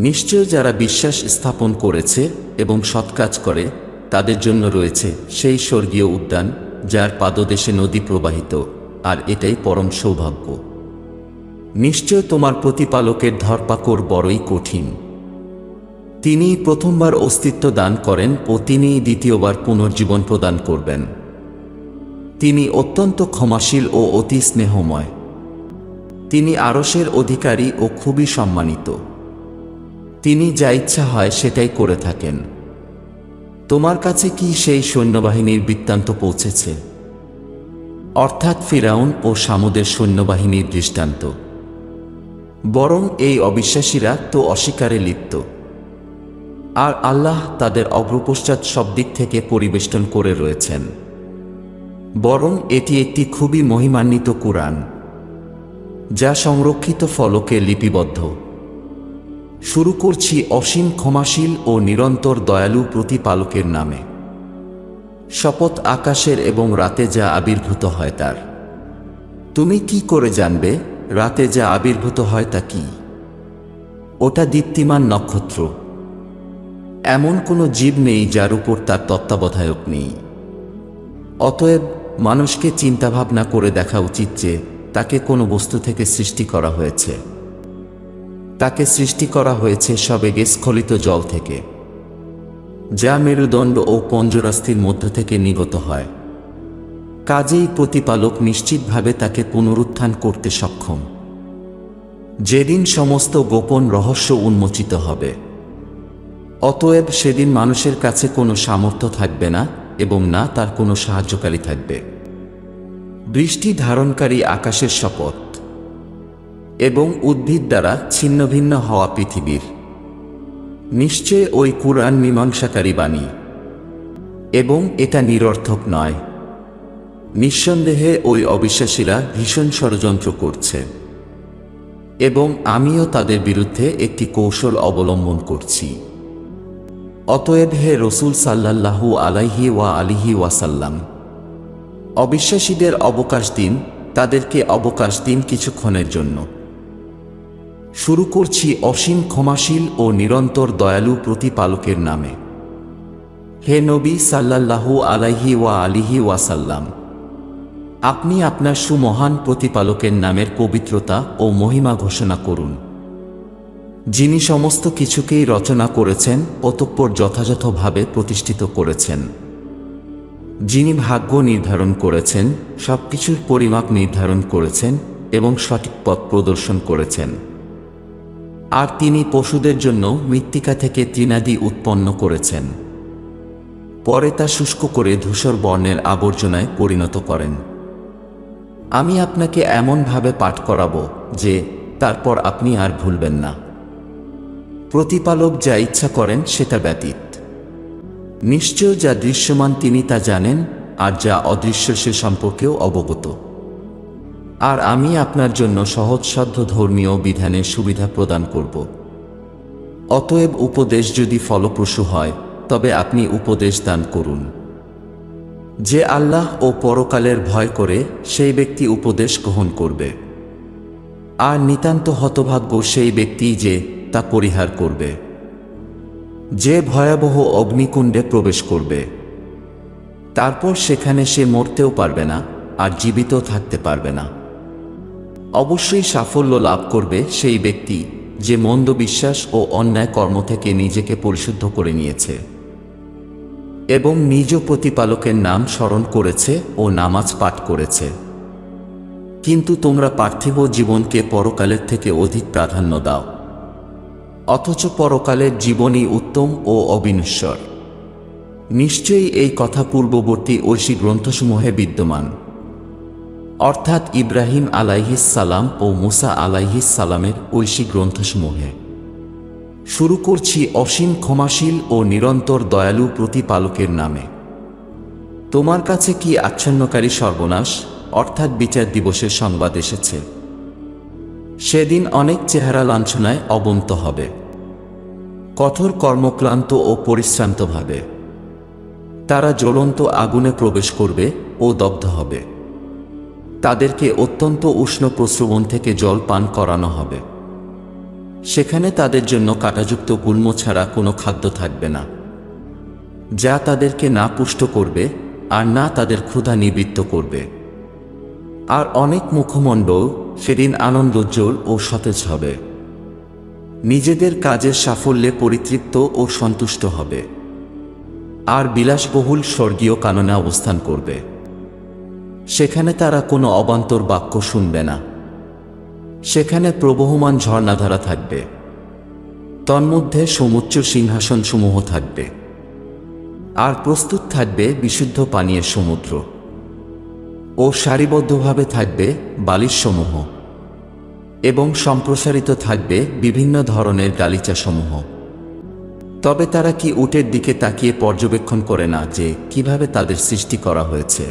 নিশ্চয় যারা বিশ্বাস স্থাপন করেছে এবং সৎকাজ করে তাদের জন্য রয়েছে সেই স্বর্গীয় উদ্যান যার পাদদেশে নদী প্রবাহিত, আর এটাই পরম সৌভাগ্য। নিশ্চয় তোমার প্রতিপালকের ধরপাকড় বড়ই কঠিন। তিনিই প্রথমবার অস্তিত্ব দান করেন ও তিনিই দ্বিতীয়বার পুনর্জীবন প্রদান করবেন। তিনি অত্যন্ত ক্ষমাশীল ও অতি স্নেহময়। তিনি আরশের অধিকারী ও খুবই সম্মানিত। তিনি যা ইচ্ছা হয় সেটাই করে থাকেন। তোমার কাছে কি সেই সৈন্যবাহিনীর বৃত্তান্ত পৌঁছেছে, অর্থাৎ ফিরাউন ও সামুদের সৈন্যবাহিনীর দৃষ্টান্ত? বরং এই অবিশ্বাসীরা তো অস্বীকারে লিপ্ত, আর আল্লাহ তাদের অগ্রপশ্চাৎ সব দিক থেকে পরিবেষ্টন করে রয়েছেন। বরং এটি একটি খুবই মহিমান্বিত কুরআন, যা সংরক্ষিত ফলকে লিপিবদ্ধ। শুরু করছি অসীম ক্ষমাশীল ও নিরন্তর দয়ালু প্রতিপালকের নামে। শপথ আকাশের এবং রাতে যা আবির্ভূত হয় তার। তুমি কি করে জানবে রাতে যা আবির্ভূত হয় তা কি? ওটা দীপ্তিমান নক্ষত্র। এমন কোনো জীব নেই যার উপর তার তত্ত্বাবধায়ক নেই। অতএব মানুষকে চিন্তাভাবনা করে দেখা উচিত যে তাকে কোনো বস্তু থেকে সৃষ্টি করা হয়েছে। তাকে সৃষ্টি করা হয়েছে সবেগে স্খলিত জল থেকে, যা মেরুদণ্ড ও পঞ্জরাস্থির মধ্য থেকে নিগত হয়। কাজেই প্রতিপালক নিশ্চিতভাবে তাকে পুনরুত্থান করতে সক্ষম, যেদিন সমস্ত গোপন রহস্য উন্মোচিত হবে। অতএব সেদিন মানুষের কাছে কোনো সামর্থ্য থাকবে না এবং না তার কোনো সাহায্যকারী থাকবে। বৃষ্টি ধারণকারী আকাশের শপথ এবং উদ্ভিদ দ্বারা ছিন্ন ভিন্ন হওয়া পৃথিবীর। নিশ্চয় ওই কুরআন মীমাংসাকারী বাণী, এবং এটা নিরর্থক নয়। নিঃসন্দেহে ওই অবিশ্বাসীরা ভীষণ ষড়যন্ত্র করছে, এবং আমিও তাদের বিরুদ্ধে একটি কৌশল অবলম্বন করছি। অতএব হে রসুল সাল্লাল্লাহু আলাইহি ওয়া আলিহি ওয়াসাল্লাম, অবিশ্বাসীদের অবকাশ দিন, তাদেরকে অবকাশ দিন কিছুক্ষণের জন্য। শুরু করছি অসীম ক্ষমাশীল ও নিরন্তর দয়ালু প্রতিপালকের নামে। হে নবী সাল্লাল্লাহু আলাইহি ওয়া আলিহি ওয়াসাল্লাম, আপনি আপনার সুমহান প্রতিপালকের নামের পবিত্রতা ও মহিমা ঘোষণা করুন, যিনি সমস্ত কিছুকেই রচনা করেছেন অতঃপর যথাযথভাবে প্রতিষ্ঠিত করেছেন, যিনি ভাগ্য নির্ধারণ করেছেন, সবকিছুর পরিমাপ নির্ধারণ করেছেন এবং সঠিক পথ প্রদর্শন করেছেন। আর তিনি পশুদের জন্য মৃত্তিকা থেকে তৃণাদি উৎপন্ন করেছেন, পরে তা শুষ্ক করে ধূসর বর্ণের আবর্জনায় পরিণত করেন। আমি আপনাকে এমনভাবে পাঠ করাবো যে তারপর আপনি আর ভুলবেন না। প্রতিপালক যা ইচ্ছা করেন সেটা ব্যতীত। নিশ্চয় যা দৃশ্যমান তিনি তা জানেন, আর যা অদৃশ্য সে সম্পর্কেও অবগত। আর আমি আপনার জন্য সহজসাধ্য ধর্মীয় বিধানের সুবিধা প্রদান করব। অতএব উপদেশ যদি ফলপ্রসূ হয় তবে আপনি উপদেশ দান করুন। যে আল্লাহ ও পরকালের ভয় করে সেই ব্যক্তি উপদেশ গ্রহণ করবে, আর নিতান্ত হতভাগ্য সেই ব্যক্তি যে তা পরিহার করবে। যে ভয়াবহ অগ্নিকুণ্ডে প্রবেশ করবে, তারপর সেখানে সে মরতেও পারবে না আর জীবিত থাকতে পারবে না। অবশ্যই সাফল্য লাভ করবে সেই ব্যক্তি যে মন্দ বিশ্বাস ও অন্যায় কর্ম থেকে নিজেকে পরিশুদ্ধ করে নিয়েছে এবং নিজ প্রতিপালকের নাম স্মরণ করেছে ও নামাজ পাঠ করেছে। কিন্তু তোমরা পার্থিব জীবনকে পরকালের থেকে অধিক প্রাধান্য দাও, অথচ পরকালের জীবনই উত্তম ও অবিনশ্বর। নিশ্চয়ই এই কথা পূর্ববর্তী ঐশী গ্রন্থসমূহে বিদ্যমান, অর্থাৎ ইব্রাহিম আলাইহিস সালাম ও মুসা আলাইহিস সালামের ঐশী গ্রন্থসমূহে। শুরু করছি অসীম ক্ষমাশীল ও নিরন্তর দয়ালু প্রতিপালকের নামে। তোমার কাছে কি আচ্ছন্নকারী সর্বনাশ অর্থাৎ বিচার দিবসের সংবাদ এসেছে? সেদিন অনেক চেহারা লাঞ্ছনায় অবন্ত হবে, কঠোর কর্মক্লান্ত ও পরিশ্রান্তভাবে। তারা জ্বলন্ত আগুনে প্রবেশ করবে ও দগ্ধ হবে। তাদেরকে অত্যন্ত উষ্ণ প্রস্রবণ থেকে জল পান করানো হবে। সেখানে তাদের জন্য কাঁটাযুক্ত গুল্ম ছাড়া কোনো খাদ্য থাকবে না, যা তাদেরকে না পুষ্ট করবে আর না তাদের ক্ষুধা নিবৃত্ত করবে। আর অনেক মুখমণ্ডল সেদিন আনন্দোজ্জ্বল ও সতেজ হবে, নিজেদের কাজের সাফল্যে পরিতৃপ্ত ও সন্তুষ্ট হবে, আর বিলাসবহুল স্বর্গীয় কাননে অবস্থান করবে। সেখানে তারা কোনো অবান্তর বাক্য শুনবে না। সেখানে প্রবহমান ঝর্ণাধারা থাকবে, তন্মধ্যে সমুচ্চ সিংহাসনসমূহ থাকবে, আর প্রস্তুত থাকবে বিশুদ্ধ পানীয়ের সমুদ্র, ও সারিবদ্ধভাবে থাকবে বালিশসমূহ, এবং সম্প্রসারিত থাকবে বিভিন্ন ধরনের গালিচাসমূহ। তবে তারা কি উটের দিকে তাকিয়ে পর্যবেক্ষণ করে না যে কিভাবে তাদের সৃষ্টি করা হয়েছে,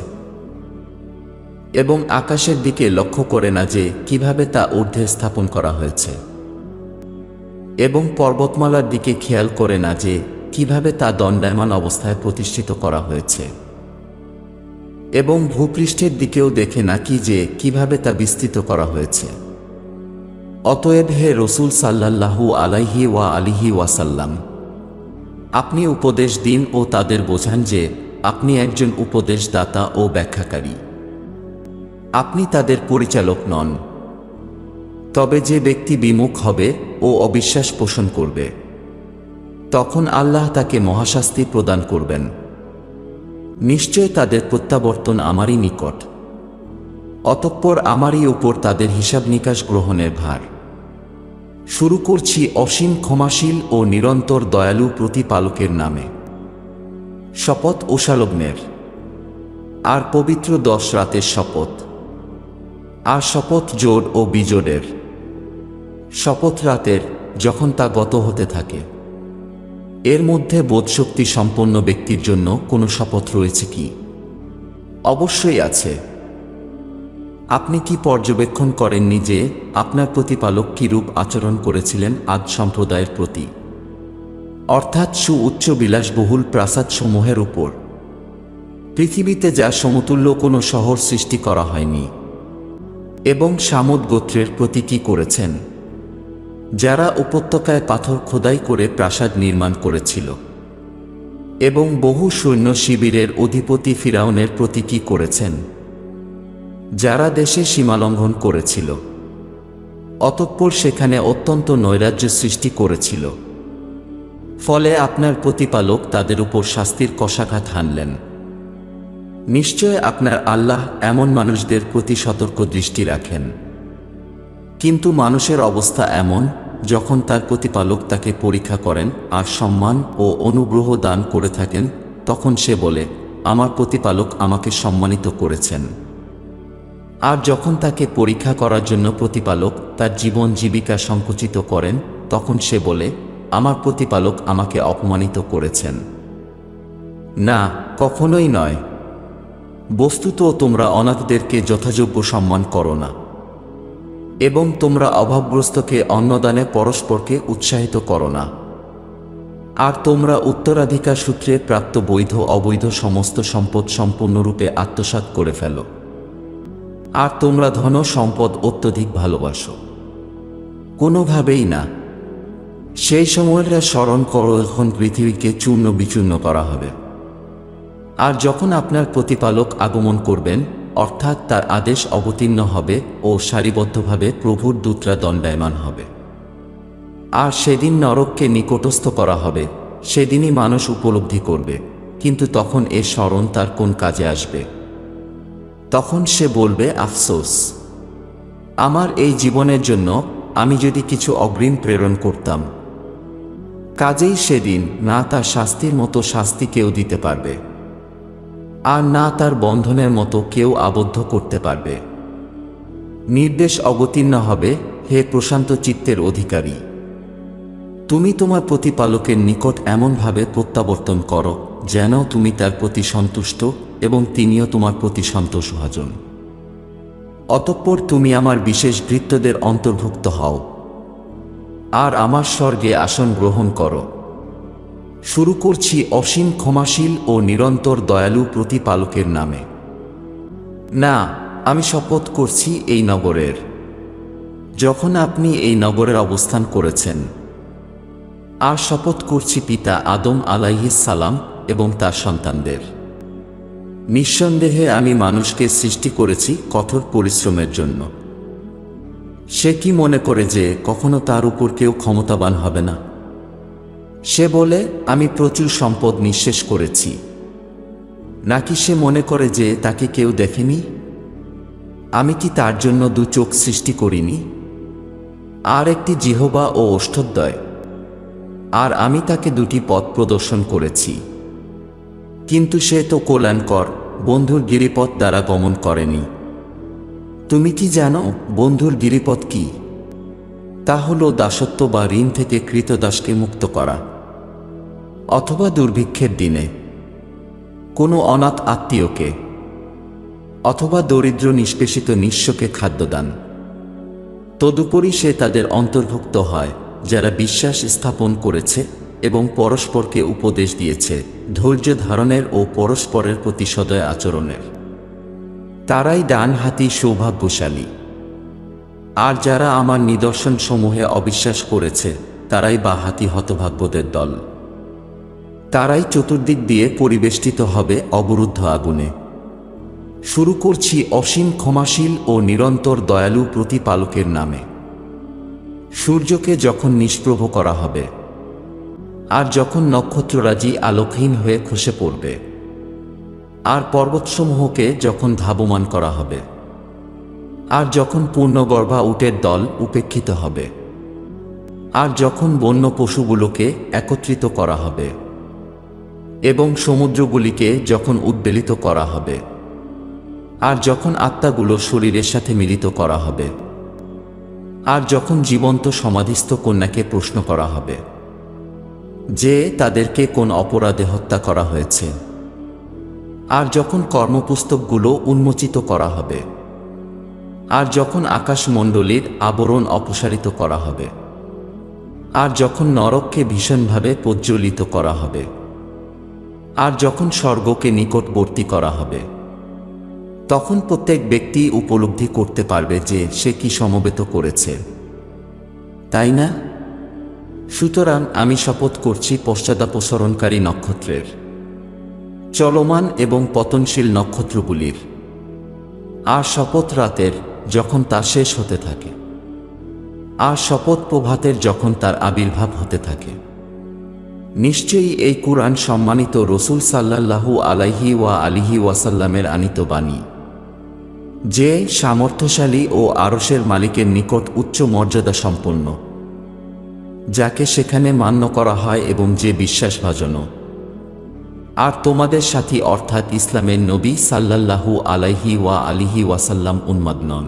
এবং আকাশের দিকে লক্ষ্য করে না যে কিভাবে তা ঊর্ধ্বে স্থাপন করা হয়েছে, এবং পর্বতমালার দিকে খেয়াল করে না যে কিভাবে তা দণ্ডায়মান অবস্থায় প্রতিষ্ঠিত করা হয়েছে, এবং ভূপৃষ্ঠের দিকেও দেখে না কি যে কিভাবে তা বিস্তৃত করা হয়েছে। অতএব হে রসুল সাল্লাল্লাহু আলাইহি ওয়া আলিহি ওয়াসাল্লাম, আপনি উপদেশ দিন ও তাদের বোঝান যে আপনি একজন উপদেশদাতা ও ব্যাখ্যাকারী, আপনি তাদের পরিচালক নন। তবে যে ব্যক্তি বিমুখ হবে ও অবিশ্বাস পোষণ করবে, তখন আল্লাহ তাকে মহাশাস্তি প্রদান করবেন। নিশ্চয় তাদের প্রত্যাবর্তন আমারই নিকট, অতঃপর আমারই উপর তাদের হিসাব নিকাশ গ্রহণের ভার। শুরু করছি অসীম ক্ষমাশীল ও নিরন্তর দয়ালু প্রতিপালকের নামে। শপথ ওশালগ্নের, আর পবিত্র 10 রাতের শপথ, আর শপথ জোড় ও বিজোড়ের। শপথ রাতের, যখন তা গত হতে থাকে। এর মধ্যে বোধশক্তি সম্পন্ন ব্যক্তির জন্য কোনো শপথ রয়েছে কি? অবশ্যই আছে। আপনি কি পর্যবেক্ষণ করেননি যে আপনার প্রতিপালক কিরূপ আচরণ করেছিলেন আদ সম্প্রদায়ের প্রতি, অর্থাৎ সুউচ্চ বিলাসবহুল প্রাসাদসমূহের উপর? পৃথিবীতে যা সমতুল্য কোনো শহর সৃষ্টি করা হয়নি। এবং সামুদ গোত্রের প্রতি কি করেছেন, যারা উপত্যকায় পাথর খোদাই করে প্রাসাদ নির্মাণ করেছিল? এবং বহু সৈন্য শিবিরের অধিপতি ফিরাউনের প্রতি কি করেছেন, যারা দেশে সীমালঙ্ঘন করেছিল, অতঃপর সেখানে অত্যন্ত নৈরাজ্য সৃষ্টি করেছিল। ফলে আপনার প্রতিপালক তাদের উপর শাস্তির কষাঘাত হানলেন। নিশ্চয় আপনার আল্লাহ এমন মানুষদের প্রতি সতর্ক দৃষ্টি রাখেন। কিন্তু মানুষের অবস্থা এমন, যখন তার প্রতিপালক তাকে পরীক্ষা করেন আর সম্মান ও অনুগ্রহ দান করে থাকেন, তখন সে বলে, আমার প্রতিপালক আমাকে সম্মানিত করেছেন। আর যখন তাকে পরীক্ষা করার জন্য প্রতিপালক তার জীবন জীবিকা সংকুচিত করেন, তখন সে বলে, আমার প্রতিপালক আমাকে অপমানিত করেছেন। না, কখনোই নয়। বস্তুত তোমরা অনাথদেরকে যথাযোগ্য সম্মান করো না, এবং তোমরা অভাবগ্রস্তকে অন্নদানে পরস্পরকে উৎসাহিত করো না। আর তোমরা উত্তরাধিকার সূত্রে প্রাপ্ত বৈধ অবৈধ সমস্ত সম্পদ সম্পূর্ণরূপে আত্মসাৎ করে ফেলো। আর তোমরা ধন সম্পদ অত্যধিক ভালোবাসো। কোনোভাবেই না। সেই সময়টা স্মরণ করো যখন পৃথিবীকে চূর্ণ বিচূর্ণ করা হবে। আর যখন আপনার প্রতিপালক আগমন করবেন, অর্থাৎ তার আদেশ অবতীর্ণ হবে ও সারিবদ্ধভাবে প্রভুর দূতরা দণ্ডায়মান হবে। আর সেদিন নরককে নিকটস্থ করা হবে। সেদিনই মানুষ উপলব্ধি করবে, কিন্তু তখন এ স্মরণ তার কোন কাজে আসবে? তখন সে বলবে, আফসোস, আমার এই জীবনের জন্য আমি যদি কিছু অগ্রিম প্রেরণ করতাম। কাজেই সেদিন না তার শাস্তির মতো শাস্তি কেউ দিতে পারবে, আর না তার বন্ধনের মতো কেউ আবদ্ধ করতে পারবে। নির্দেশ অবতীর্ণ হবে, হে প্রশান্ত চিত্তের অধিকারী, তুমি তোমার প্রতিপালকের নিকট এমনভাবে প্রত্যাবর্তন করো যেন তুমি তার প্রতি সন্তুষ্ট এবং তিনিও তোমার প্রতি সন্তোষভাজন। অতঃপর তুমি আমার বিশেষ ভৃত্যদের অন্তর্ভুক্ত হও, আর আমার স্বর্গে আসন গ্রহণ করো। শুরু করছি অসীম ক্ষমাশীল ও নিরন্তর দয়ালু প্রতিপালকের নামে। না, আমি শপথ করছি এই নগরের, যখন আপনি এই নগরের অবস্থান করেছেন। আর শপথ করছি পিতা আদম আলাইহিস সালাম এবং তার সন্তানদের। নিঃসন্দেহে আমি মানুষকে সৃষ্টি করেছি কঠোর পরিশ্রমের জন্য। সে কি মনে করে যে কখনো তার উপর কেউ ক্ষমতাবান হবে না? সে বলে, আমি প্রচুর সম্পদ নিঃশেষ করেছি। নাকি সে মনে করে যে তাকে কেউ দেখেনি? আমি কি তার জন্য দু চোখ সৃষ্টি করিনি, আর একটি জিহ্বা ও ওষ্ঠদ্বয়? আর আমি তাকে দুটি পথ প্রদর্শন করেছি। কিন্তু সে তো কল্যাণকর বন্ধুর গিরিপথ দ্বারা গমন করেনি। তুমি কি জানো বন্ধুর গিরিপথ কি? তা হল দাসত্ব বা ঋণ থেকে কৃতদাসকে মুক্ত করা, অথবা দুর্ভিক্ষের দিনে কোনো অনাথ আত্মীয়কে, অথবা দরিদ্র নিষ্পেষিত নিঃস্বকে খাদ্যদান। তদুপরি সে তাদের অন্তর্ভুক্ত হয় যারা বিশ্বাস স্থাপন করেছে এবং পরস্পরকে উপদেশ দিয়েছে ধৈর্য ধারণের ও পরস্পরের প্রতি সদয় আচরণের। তারাই ডানহাতি সৌভাগ্যশালী। আর যারা আমার নিদর্শন সমূহে অবিশ্বাস করেছে তারাই বাহাতি হতভাগ্যদের দল। তারাই চতুর্দিক দিয়ে পরিবেষ্টিত হবে অবরুদ্ধ আগুনে। শুরু করছি অসীম ক্ষমাশীল ও নিরন্তর দয়ালু প্রতিপালকের নামে। সূর্যকে যখন নিষ্প্রভ করা হবে, আর যখন নক্ষত্ররাজি আলোকহীন হয়ে খসে পড়বে, আর পর্বতসমূহকে যখন ধাবমান করা হবে, আর যখন পূর্ণগর্ভা উটের দল উপেক্ষিত হবে, আর যখন বন্য পশুগুলোকে একত্রিত করা হবে, এবং সমুদ্রগুলিকে যখন উদ্বেলিত করা হবে, আর যখন আত্মাগুলো শরীরের সাথে মিলিত করা হবে, আর যখন জীবন্ত সমাধিস্থ কন্যাকে প্রশ্ন করা হবে যে তাদেরকে কোন অপরাধে হত্যা করা হয়েছে, আর যখন কর্মপুস্তকগুলো উন্মোচিত করা হবে, আর যখন আকাশমণ্ডলীর আবরণ অপসারিত করা হবে, আর যখন নরককে ভীষণভাবে প্রজ্বলিত করা হবে, আর যখন স্বর্গকে নিকটবর্তী করা হবে, তখন প্রত্যেক ব্যক্তি উপলব্ধি করতে পারবে যে সে কি সমবেত করেছে, তাই না? সুতরাং আমি শপথ করছি পশ্চাদাপসরণকারী নক্ষত্রের, চলমান এবং পতনশীল নক্ষত্রগুলির, আর শপথ রাতের যখন তা শেষ হতে থাকে, আর শপথ প্রভাতের যখন তার আবির্ভাব হতে থাকে। নিশ্চয়ই এই কুরআন সম্মানিত রসূল সাল্লাল্লাহু আলাইহি ওয়া আলিহি ওয়াসাল্লামের আনিত বাণী, যে সামর্থ্যশালী ও আরশের মালিকের নিকট উচ্চ মর্যাদা সম্পন্ন, যাকে সেখানে মান্য করা হয় এবং যে বিশ্বাসভাজন। আর তোমাদের সাথী অর্থাৎ ইসলামের নবী সাল্লাল্লাহু আলাইহি ওয়া আলিহি ওয়াসাল্লাম উন্মাদ নন।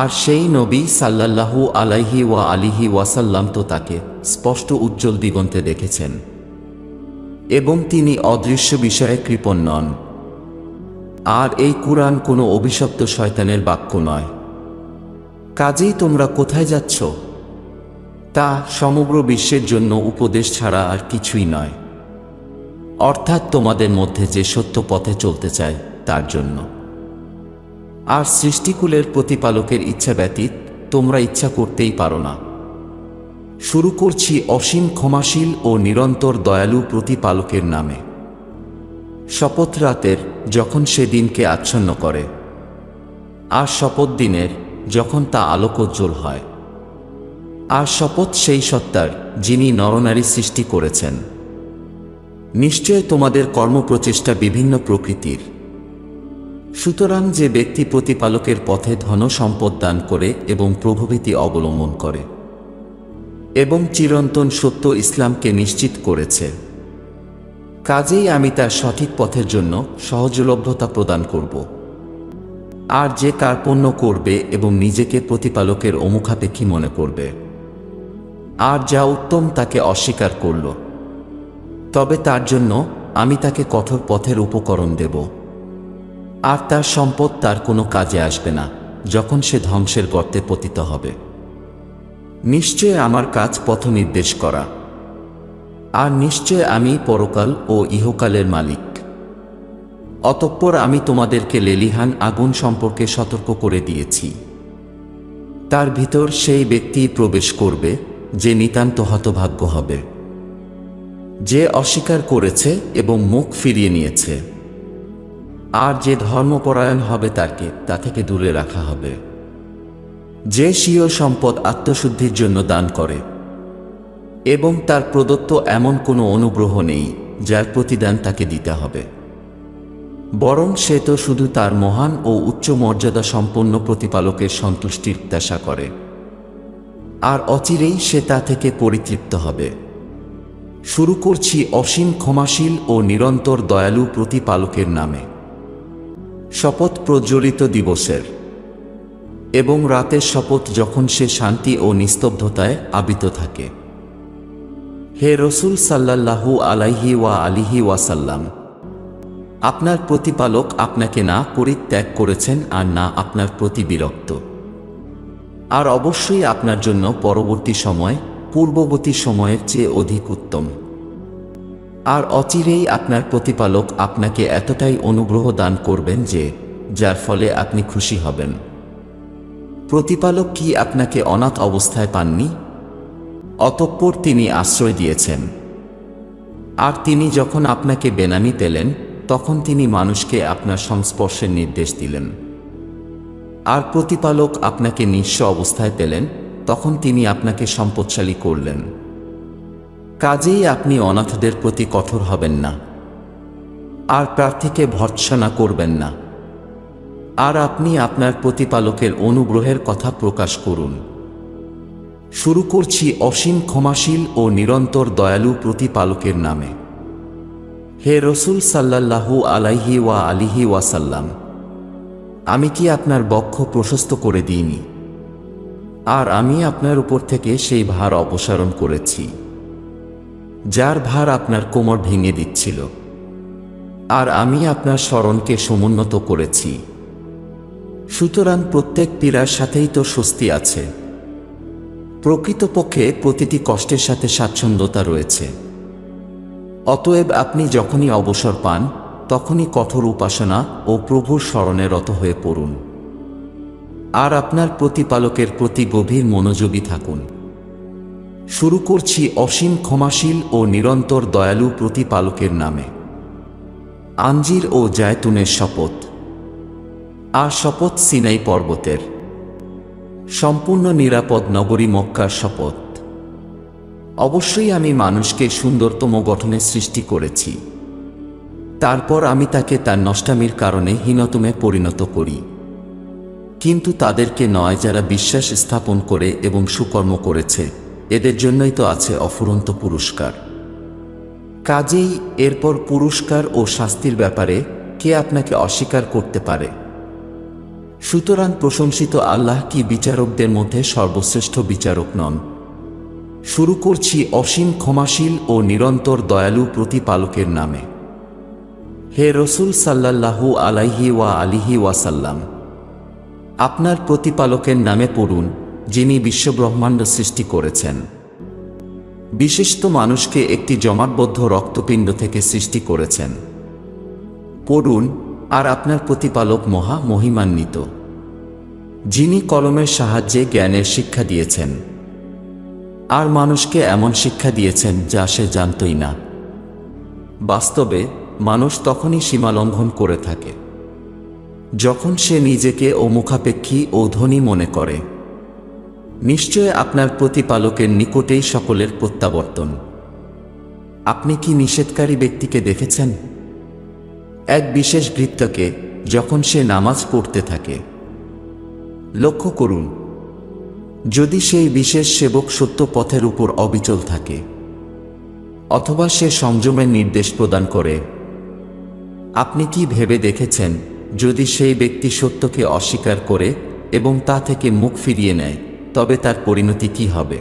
আর সেই নবী সাল্লাল্লাহু আলাইহি ওয়া আলিহি ওয়াসাল্লাম তো তাকে স্পষ্ট উজ্জ্বল দিগন্তে দেখেছেন এবং তিনি অদৃশ্য বিষয়ে কৃপণ নন। আর এই কুরআন কোনো অভিশপ্ত শয়তানের বাক্য নয়। কাজেই তোমরা কোথায় যাচ্ছ? তা সমগ্র বিশ্বের জন্য উপদেশ ছাড়া আর কিছুই নয়, অর্থাৎ তোমাদের মধ্যে যে সত্য পথে চলতে চায় তার জন্য। আর সৃষ্টিকুলের প্রতিপালকের ইচ্ছা ব্যতীত তোমরা ইচ্ছা করতেই পারো না। শুরু করছি অসীম ক্ষমাশীল ও নিরন্তর দয়ালু প্রতিপালকের নামে। শপথ রাতের যখন সে দিনকে আচ্ছন্ন করে, আর শপথ দিনের যখন তা আলোকোজ্জ্বল হয়। আর শপথ সেই সত্তার যিনি নরনারী সৃষ্টি করেছেন। নিশ্চয় তোমাদের কর্মপ্রচেষ্টা বিভিন্ন প্রকৃতির। সুতরাং যে ব্যক্তি প্রতিপালকের পথে ধন সম্পদ দান করে এবং প্রভৃতি অবলম্বন করে এবং চিরন্তন সত্য ইসলামকে নিশ্চিত করেছে, কাজেই আমি তার সঠিক পথের জন্য সহজলভ্যতা প্রদান করব। আর যে কার্পণ্য করবে এবং নিজেকে প্রতিপালকের অমুখাপেক্ষী মনে করবে আর যা উত্তম তাকে অস্বীকার করল, তবে তার জন্য আমি তাকে কঠোর পথের উপকরণ দেব। আর তার সম্পদ তার কোনো কাজে আসবে না যখন সে ধ্বংসের গর্তে পতিত হবে। নিশ্চয় আমার কাজ পথ নির্দেশ করা, আর নিশ্চয় আমি পরকাল ও ইহকালের মালিক। অতঃপর আমি তোমাদেরকে লেলিহান আগুন সম্পর্কে সতর্ক করে দিয়েছি। তার ভিতর সেই ব্যক্তি প্রবেশ করবে যে নিতান্ত হতভাগ্য হবে, যে অস্বীকার করেছে এবং মুখ ফিরিয়ে নিয়েছে। আর যে ধর্মপরায়ণ হবে তাকে তা থেকে দূরে রাখা হবে। যে স্বীয় সম্পদ আত্মশুদ্ধির জন্য দান করে এবং তার প্রদত্ত এমন কোনো অনুগ্রহ নেই যার প্রতিদান তাকে দিতে হবে, বরং সে তো শুধু তার মহান ও উচ্চ মর্যাদা সম্পন্ন প্রতিপালকের সন্তুষ্টির প্রত্যাশা করে, আর অচিরেই সে তা থেকে পরিতৃপ্ত হবে। শুরু করছি অসীম ক্ষমাশীল ও নিরন্তর দয়ালু প্রতিপালকের নামে। শপথ প্রজ্বলিত দিবসের এবং রাতের শপথ যখন সে শান্তি ও নিস্তব্ধতায় আবৃত থাকে। হে রসূল সাল্লাল্লাহু আলাইহি ওয়া আলিহি ওয়াসাল্লাম, আপনার প্রতিপালক আপনাকে না পরিত্যাগ করেছেন আর না আপনার প্রতি বিরক্ত। আর অবশ্যই আপনার জন্য পরবর্তী সময় পূর্ববর্তী সময়ের চেয়ে অধিক উত্তম। আর অচিরেই আপনার প্রতিপালক আপনাকে এতটাই অনুগ্রহ দান করবেন যে যার ফলে আপনি খুশি হবেন। প্রতিপালক কি আপনাকে অনাথ অবস্থায় পাননি? অতঃপর তিনি আশ্রয় দিয়েছেন। আর তিনি যখন আপনাকে বেনামি পেলেন তখন তিনি মানুষকে আপনার সংস্পর্শের নির্দেশ দিলেন। আর প্রতিপালক আপনাকে নিঃস্ব অবস্থায় পেলেন তখন তিনি আপনাকে সম্পদশালী করলেন। কাজেই আপনি অনাথদের প্রতি কঠোর হবেন না, আর প্রার্থীকে ভর্ৎসনা করবেন না। আর আপনি আপনার প্রতিপালকের অনুগ্রহের কথা প্রকাশ করুন। শুরু করছি অসীম ক্ষমাশীল ও নিরন্তর দয়ালু প্রতিপালকের নামে। হে রসূল সাল্লাল্লাহু আলাইহি ওয়া আলিহি ওয়াসাল্লাম, আমি কি আপনার বক্ষ প্রশস্ত করে দিইনি? আর আমি আপনার উপর থেকে সেই ভার অপসারণ করেছি যার ভার আপনার কোমর ভেঙে দিচ্ছিল। আর আমি আপনার স্মরণকে সমুন্নত করেছি। সুতরাং প্রত্যেক পীড়ার সাথেই তো স্বস্তি আছে। প্রকৃতপক্ষে প্রতিটি কষ্টের সাথে স্বাচ্ছন্দ্যতা রয়েছে। অতএব আপনি যখনই অবসর পান তখনই কঠোর উপাসনা ও প্রভুর স্মরণে রত হয়ে পড়ুন। আর আপনার প্রতিপালকের প্রতি গভীর মনোযোগী থাকুন। শুরু করছি অসীম ক্ষমাশীল ও নিরন্তর দয়ালু প্রতিপালকের নামে। আঞ্জির ও জায়তুনের শপথ। আর শপথ সিনাই পর্বতের, সম্পূর্ণ নিরাপদ নগরী মক্কার শপথ। অবশ্যই আমি মানুষকে সুন্দরতম গঠনে সৃষ্টি করেছি, তারপর আমি তাকে তার নষ্টামির কারণে হীনতমে পরিণত করি, কিন্তু তাদেরকে নয় যারা বিশ্বাস স্থাপন করে এবং সুকর্ম করেছে, এদের জন্যই তো আছে অফুরন্ত পুরস্কার। কাজেই এরপর পুরস্কার ও শাস্তির ব্যাপারে কে আপনাকে অস্বীকার করতে পারে? সুতরাং প্রশংসিত আল্লাহ কি বিচারকদের মধ্যে সর্বশ্রেষ্ঠ বিচারক নন? শুরু করছি অসীম ক্ষমাশীল ও নিরন্তর দয়ালু প্রতিপালকের নামে। হে রসুল সাল্লাল্লাহু আলাইহি ওয়া আলিহি ওয়াসাল্লাম, আপনার প্রতিপালকের নামে পড়ুন, যিনি বিশ্বব্রহ্মাণ্ড সৃষ্টি করেছেন। বিশেষত মানুষকে একটি জমাটবদ্ধ রক্তপিণ্ড থেকে সৃষ্টি করেছেন। পড়ুন, আর আপনার প্রতিপালক মহা মহিমান্বিত, যিনি কলমের সাহায্যে জ্ঞানের শিক্ষা দিয়েছেন, আর মানুষকে এমন শিক্ষা দিয়েছেন যা সে জানতই না। বাস্তবে মানুষ তখনই সীমালঙ্ঘন করে থাকে যখন সে নিজেকে মুখাপেক্ষী ও ধনী মনে করে। নিশ্চয় আপনার প্রতিপালকের নিকটেই সকলের প্রত্যাবর্তন। আপনি কি নিষেধকারী ব্যক্তিকে দেখেছেন? এক বিশেষ ভৃত্যকে, যখন সে নামাজ পড়তে থাকে। লক্ষ্য করুন, যদি সেই বিশেষ সেবক সত্য পথের উপর অবিচল থাকে, অথবা সে সংযমের নির্দেশ প্রদান করে। আপনি কি ভেবে দেখেছেন, যদি সেই ব্যক্তি সত্যকে অস্বীকার করে এবং তা থেকে মুখ ফিরিয়ে নেয়, তবে তার পরিণতি কি হবে?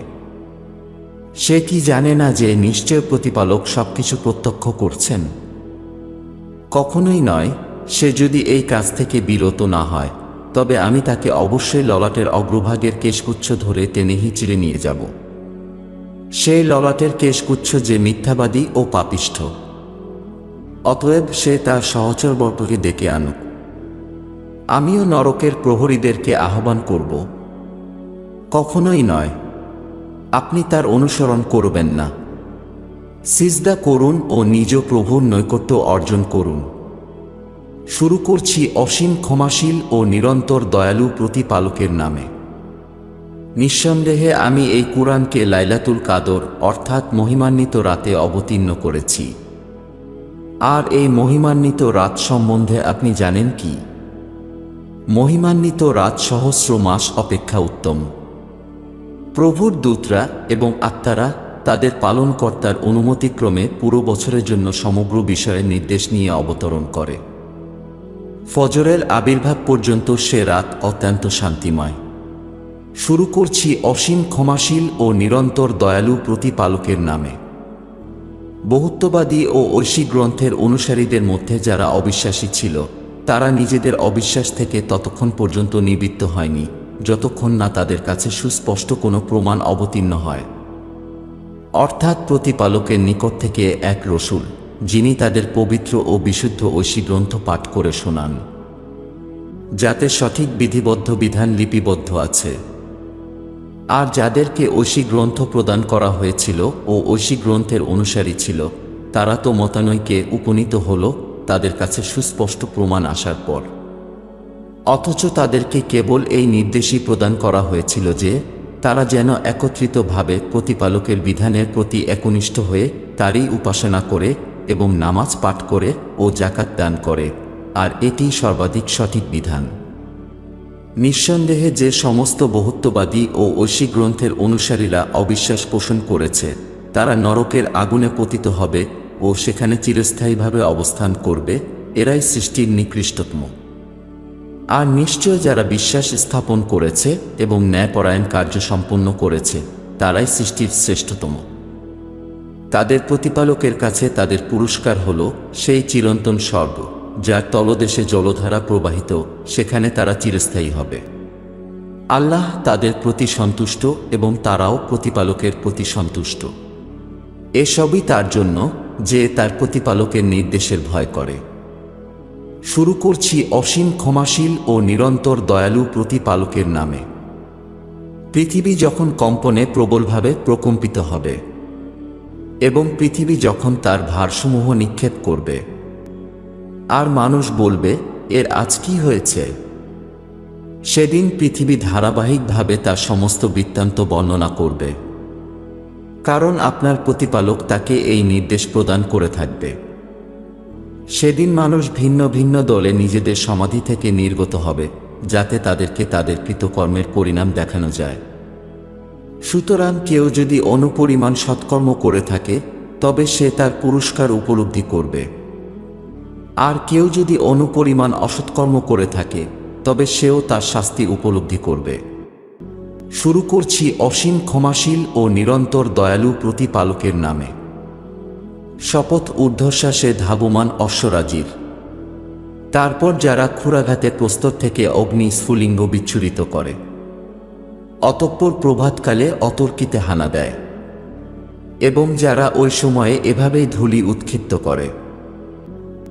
সে কি জানে না যে নিশ্চয় প্রতিপালক সবকিছু প্রত্যক্ষ করছেন? কখনোই নয়। সে যদি এই কাজ থেকে বিরত না হয়, তবে আমি তাকে অবশ্যই ললাটের অগ্রভাগের কেশগুচ্ছ ধরে টেনে হিঁচড়ে নিয়ে যাব। সেই ললাটের কেশগুচ্ছ যে মিথ্যাবাদী ও পাপিষ্ঠ, অতএব সে তার সহচরবর্গকে ডেকে আনুক। আমিও নরকের প্রহরীদেরকে আহ্বান করব। কখনোই নয়। আপনি তার অনুসরণ করবেন না। সিজদা করুন ও নিজ প্রভুর নৈকট্য অর্জন করুন। শুরু করছি অসীম ক্ষমাশীল ও নিরন্তর দয়ালু প্রতিপালকের নামে। নিঃসন্দেহে আমি এই কুরআনকে লাইলাতুল কাদর অর্থাৎ মহিমান্বিত রাতে অবতীর্ণ করেছি। আর এই মহিমান্বিত রাত সম্বন্ধে আপনি জানেন কি? মহিমান্বিত রাত সহস্র মাস অপেক্ষা উত্তম। প্রভুর দূতরা এবং আত্মারা তাদের পালনকর্তার অনুমতিক্রমে পুরো বছরের জন্য সমগ্র বিষয়ে নির্দেশ নিয়ে অবতরণ করে। ফজরের আবির্ভাব পর্যন্ত সে রাত অত্যন্ত শান্তিময়। শুরু করছি অসীম ক্ষমাশীল ও নিরন্তর দয়ালু প্রতিপালকের নামে। বহুত্ববাদী ও ঐশী গ্রন্থের অনুসারীদের মধ্যে যারা অবিশ্বাসী ছিল, তারা নিজেদের অবিশ্বাস থেকে ততক্ষণ পর্যন্ত নিবৃত্ত হয়নি যতক্ষণ না তাদের কাছে সুস্পষ্ট কোনো প্রমাণ অবতীর্ণ হয়, অর্থাৎ প্রতিপালকের নিকট থেকে এক রসূল, যিনি তাদের পবিত্র ও বিশুদ্ধ ঐশী গ্রন্থ পাঠ করে শোনান, যাতে সঠিক বিধিবদ্ধ বিধান লিপিবদ্ধ আছে। আর যাদেরকে ঐশী গ্রন্থ প্রদান করা হয়েছিল ও ঐশী গ্রন্থের অনুসারী ছিল, তারা তো মতানৈক্যে উপনীত হল তাদের কাছে সুস্পষ্ট প্রমাণ আসার পর। অথচ তাদেরকে কেবল এই নির্দেশই প্রদান করা হয়েছিল যে তারা যেন একত্রিতভাবে প্রতিপালকের বিধানের প্রতি একনিষ্ঠ হয়ে তারই উপাসনা করে এবং নামাজ পাঠ করে ও যাকাত দান করে, আর এটিই সর্বাধিক সঠিক বিধান। নিঃসন্দেহে যে সমস্ত বহুত্ববাদী ও ঐশী গ্রন্থের অনুসারীরা অবিশ্বাস পোষণ করেছে, তারা নরকের আগুনে পতিত হবে ও সেখানে চিরস্থায়ীভাবে অবস্থান করবে। এরাই সৃষ্টির নিকৃষ্টতম। আর নিশ্চয় যারা বিশ্বাস স্থাপন করেছে এবং ন্যায়পরায়ণ কার্য সম্পন্ন করেছে, তারাই সৃষ্টির শ্রেষ্ঠতম। তাদের প্রতিপালকের কাছে তাদের পুরস্কার হল সেই চিরন্তন স্বর্গ, যার তলদেশে জলধারা প্রবাহিত, সেখানে তারা চিরস্থায়ী হবে। আল্লাহ তাদের প্রতি সন্তুষ্ট এবং তারাও প্রতিপালকের প্রতি সন্তুষ্ট। এসবই তার জন্য যে তার প্রতিপালকের নির্দেশের ভয় করে। শুরু করছি অসীম ক্ষমাশীল ও নিরন্তর দয়ালু প্রতিপালকের নামে। পৃথিবী যখন কম্পনে প্রবলভাবে প্রকম্পিত হবে এবং পৃথিবী যখন তার ভারসমূহ নিক্ষেপ করবে, আর মানুষ বলবে, এর আজ কি হয়েছে? সেদিন পৃথিবী ধারাবাহিকভাবে তার সমস্ত বৃত্তান্ত বর্ণনা করবে, কারণ আপনার প্রতিপালক তাকে এই নির্দেশ প্রদান করে থাকবে। সেদিন মানুষ ভিন্ন ভিন্ন দলে নিজেদের সমাধি থেকে নির্গত হবে, যাতে তাদেরকে তাদের কৃতকর্মের পরিণাম দেখানো যায়। সুতরাং কেউ যদি অনুপরিমাণ সৎকর্ম করে থাকে, তবে সে তার পুরস্কার উপলব্ধি করবে। আর কেউ যদি অনুপরিমাণ অসৎকর্ম করে থাকে, তবে সেও তার শাস্তি উপলব্ধি করবে। শুরু করছি অসীম ক্ষমাশীল ও নিরন্তর দয়ালু প্রতিপালকের নামে। শপথ ঊর্ধ্বশ্বাসে ধাবমান অশ্বরাজির। তারপর যারা ক্ষুরাঘাতে প্রস্তর থেকে অগ্নি স্ফুলিঙ্গ বিচ্ছুরিত করে, অতঃপর প্রভাতকালে অতর্কিতে হানা দেয়, এবং যারা ওই সময়ে এভাবেই ধূলি উৎক্ষিপ্ত করে,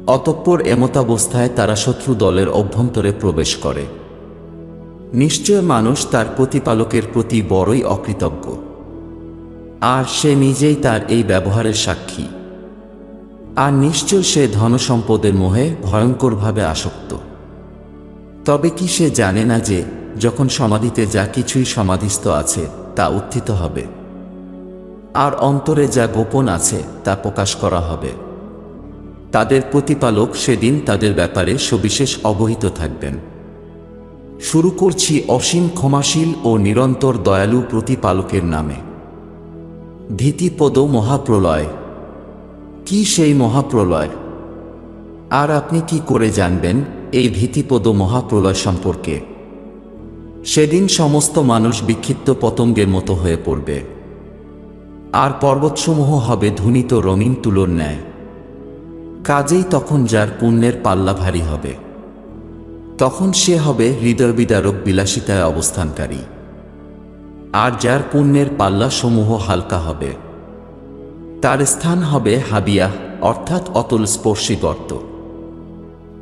অতঃপর এমতাবস্থায় তারা শত্রু দলের অভ্যন্তরে প্রবেশ করে। নিশ্চয় মানুষ তার প্রতিপালকের প্রতি বড়ই অকৃতজ্ঞ, আর সে নিজেই তার এই ব্যবহারের সাক্ষী। আর নিশ্চয় সে ধনসম্পদের মোহে ভয়ঙ্করভাবে আসক্ত। তবে কি সে জানে না যে যখন সমাধিতে যা কিছুই সমাধিস্থ আছে তা উত্থিত হবে, আর অন্তরে যা গোপন আছে তা প্রকাশ করা হবে? তাদের প্রতিপালক সেদিন তাদের ব্যাপারে সবিশেষ অবহিত থাকবেন। শুরু করছি অসীম ক্ষমাশীল ও নিরন্তর দয়ালু প্রতিপালকের নামে। ভীতিপদ মহাপ্রলয়। কি সেই মহাপ্রলয়? আর আপনি কি করে জানবেন এই ভীতিপদ মহাপ্রলয় সম্পর্কে? সেদিন সমস্ত মানুষ বিক্ষিপ্ত পতঙ্গের মতো হয়ে পড়বে, আর পর্বতসমূহ হবে ধুনিত রঙিন তুলোর ন্যায়। কাজেই তখন যার পুণ্যের পাল্লা ভারী হবে, তখন সে হবে হৃদয়বিদারক বিলাসিতায় অবস্থানকারী। আর যার পুণ্যের পাল্লা সমূহ হালকা হবে, তার স্থান হবে হাবিয়া, অর্থাৎ অতল স্পর্শী গর্ত।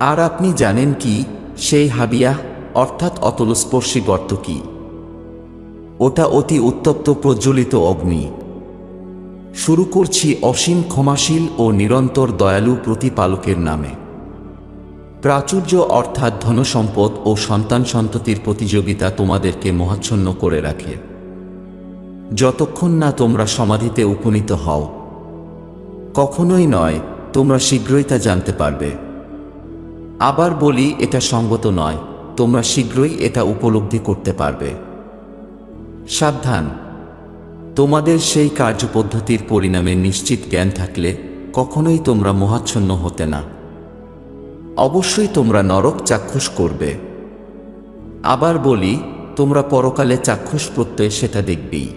আর আপনি জানেন কি সেই হাবিয়া অর্থাৎ অতলস্পর্শী গর্ত কি? ওটা অতি উত্তপ্ত প্রজ্বলিত অগ্নি। শুরু করছি অসীম ক্ষমাশীল ও নিরন্তর দয়ালু প্রতিপালকের নামে। প্রাচুর্য অর্থাৎ ধনসম্পদ ও সন্তান সন্ততির প্রতিযোগিতা তোমাদেরকে মোহাচ্ছন্ন করে রাখে, যতক্ষণ না তোমরা সমাধিতে উপনীত হও। কখনোই নয়, তোমরা শীঘ্রই তা জানতে পারবে। আবার বলি, এটা সঙ্গত নয়, তোমরা শীঘ্রই এটা উপলব্ধি করতে পারবে। সাবধান! তোমাদের সেই কার্যপদ্ধতির পরিণামে নিশ্চিত জ্ঞান থাকলে কখনোই তোমরা মোহাচ্ছন্ন হতে না। অবশ্যই তোমরা নরক চাক্ষুষ করবে। আবার বলি, তোমরা পরকালে চাক্ষুষ প্রত্যয় সেটা দেখবেই।